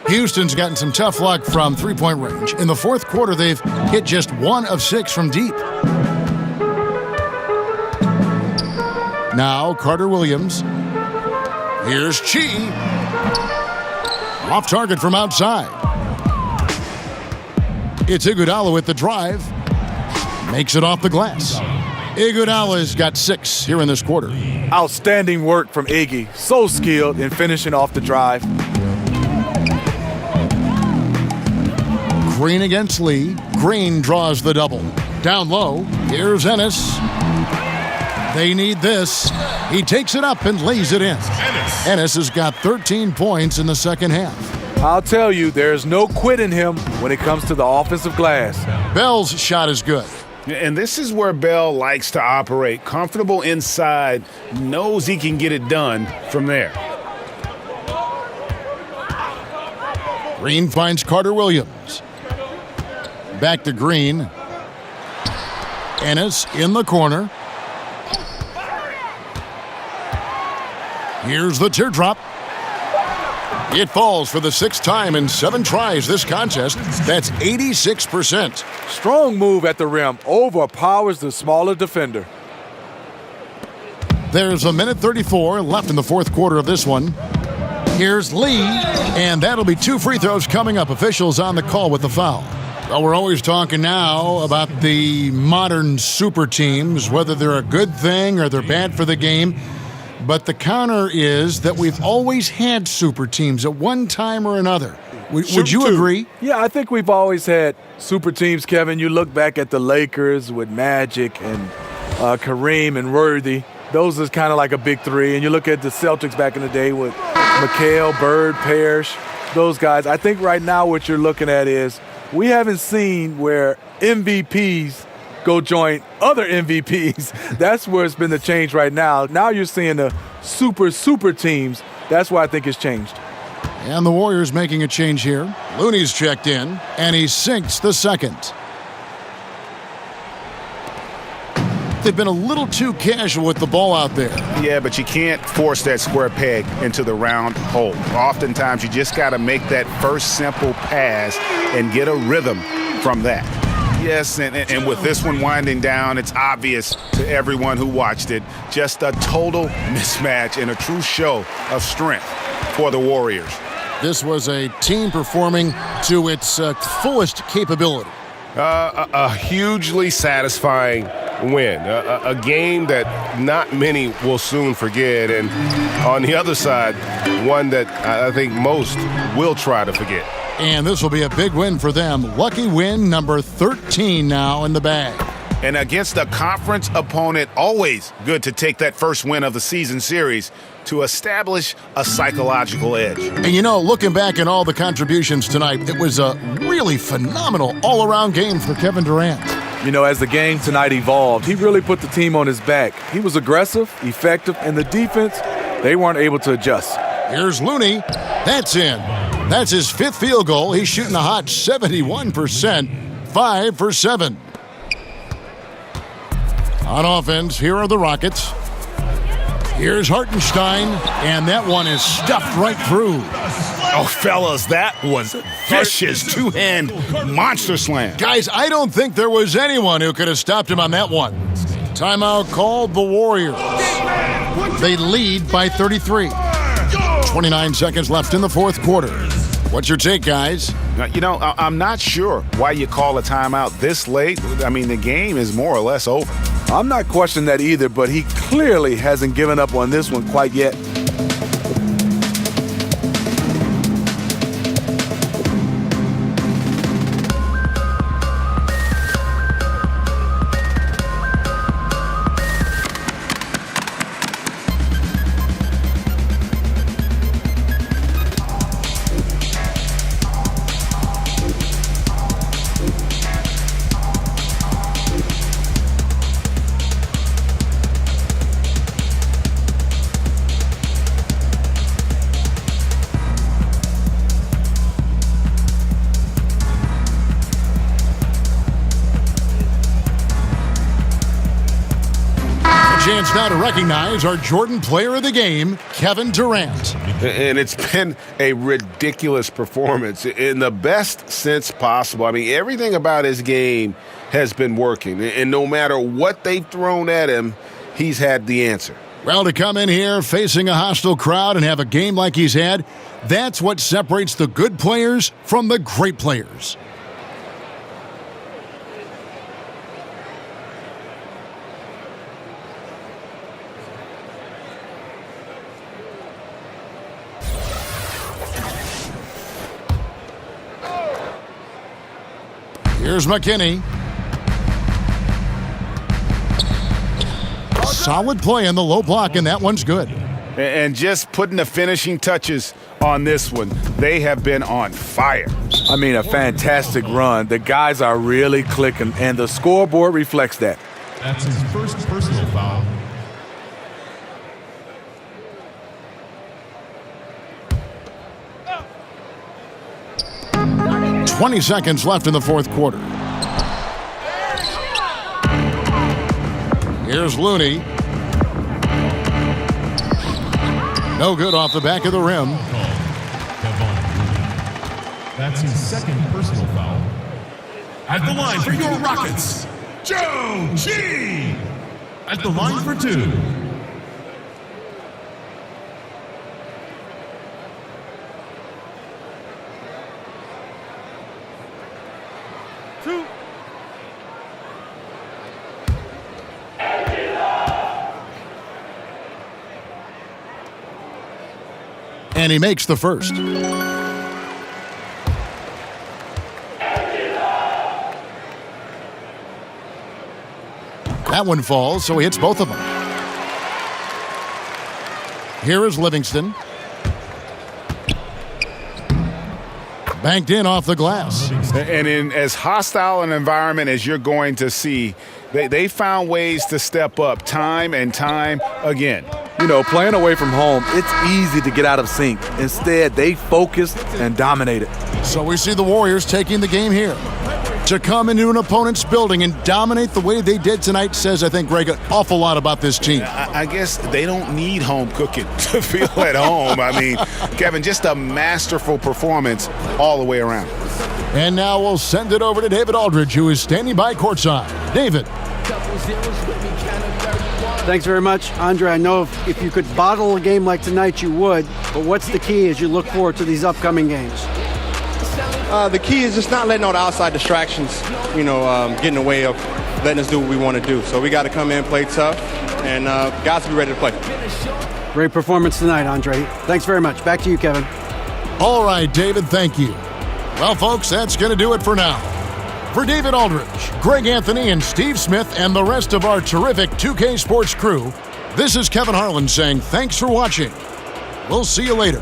Houston's gotten some tough luck from 3-point range. In the 4th quarter, they've hit just 1 of 6 from deep. Now, Carter Williams. Here's Chi. Off target from outside. It's Iguodala with the drive. Makes it off the glass. Iguodala's got 6 here in this quarter. Outstanding work from Iggy. So skilled in finishing off the drive. Green against Lee. Green draws the double. Down low, here's Ennis. They need this. He takes it up and lays it in. Ennis has got 13 points in the second half. I'll tell you, there's no quitting him when it comes to the offensive glass. Bell's shot is good. And this is where Bell likes to operate. Comfortable inside, knows he can get it done from there. Green finds Carter Williams. Back to Green. Ennis in the corner. Here's the teardrop. It falls for the 6th time in 7 tries this contest. That's 86%. Strong move at the rim. Overpowers the smaller defender. There's a minute 34 left in the fourth quarter of this one. Here's Lee, and that'll be 2 free throws coming up. Officials on the call with the foul. Well, we're always talking now about the modern super teams, whether they're a good thing or they're bad for the game. But the counter is that we've always had super teams at one time or another. Would you agree? Yeah, I think we've always had super teams, Kevin. You look back at the Lakers with Magic and Kareem and Worthy. Those is kind of like a big three. And you look at the Celtics back in the day with McHale, Bird, Parrish, those guys. I think right now what you're looking at is we haven't seen where MVPs go join other MVPs. That's where it's been the change right now. Now you're seeing the super teams. That's why I think it's changed. And the Warriors making a change here. Looney's checked in, and he sinks the second. They've been a little too casual with the ball out there. Yeah, but you can't force that square peg into the round hole. Oftentimes, you just got to make that first simple pass and get a rhythm from that. Yes, and with this one winding down, it's obvious to everyone who watched it. Just a total mismatch and a true show of strength for the Warriors. This was a team performing to its fullest capability. A hugely satisfying win. A game that not many will soon forget. And on the other side, one that I think most will try to forget. And this will be a big win for them. Lucky win number 13 now in the bag. And against a conference opponent, always good to take that first win of the season series to establish a psychological edge. And you know, looking back at all the contributions tonight, it was a really phenomenal all-around game for Kevin Durant. You know, as the game tonight evolved, he really put the team on his back. He was aggressive, effective, and the defense, they weren't able to adjust. Here's Looney. That's in. That's his 5th field goal. He's shooting a hot 71%, 5 for 7. On offense, here are the Rockets. Here's Hartenstein, and that one is stuffed right through. Oh, fellas, that was vicious two-hand monster slam. Guys, I don't think there was anyone who could have stopped him on that one. Timeout called the Warriors. They lead by 33. 29 seconds left in the fourth quarter. What's your take, guys? You know, I'm not sure why you call a timeout this late. I mean, the game is more or less over. I'm not questioning that either, but he clearly hasn't given up on this one quite yet. Chance now to recognize our Jordan Player of the Game, Kevin Durant. And it's been a ridiculous performance in the best sense possible. I mean, everything about his game has been working. And no matter what they've thrown at him, he's had the answer. Well, to come in here facing a hostile crowd and have a game like he's had, that's what separates the good players from the great players. Here's McKinney. Solid play in the low block, and that one's good. And just putting the finishing touches on this one, they have been on fire. I mean, a fantastic run. The guys are really clicking, and the scoreboard reflects that. That's his first personal foul. Oh. 20 seconds left in the fourth quarter. Here's Looney. No good off the back of the rim. That's his second personal foul. At the line for your Rockets, Joe G. At the line for two. And he makes the first. That one falls, so he hits both of them. Here is Livingston. Banked in off the glass. And in as hostile an environment as you're going to see, they found ways to step up time and time again. You know, playing away from home, it's easy to get out of sync. Instead, they focused and dominated. So we see the Warriors taking the game here. To come into an opponent's building and dominate the way they did tonight says, I think, Greg, an awful lot about this team. I guess they don't need home cooking to feel at home. I mean, Kevin, just a masterful performance all the way around. And now we'll send it over to David Aldridge, who is standing by courtside. David. Thanks very much, Andre. I know if you could bottle a game like tonight, you would. But what's the key as you look forward to these upcoming games? The key is just not letting all the outside distractions, get in the way of letting us do what we want to do. So we got to come in, play tough, and guys be ready to play. Great performance tonight, Andre. Thanks very much. Back to you, Kevin. All right, David, thank you. Well, folks, that's going to do it for now. For David Aldridge, Greg Anthony, and Steve Smith, and the rest of our terrific 2K Sports crew, this is Kevin Harlan saying thanks for watching. We'll see you later.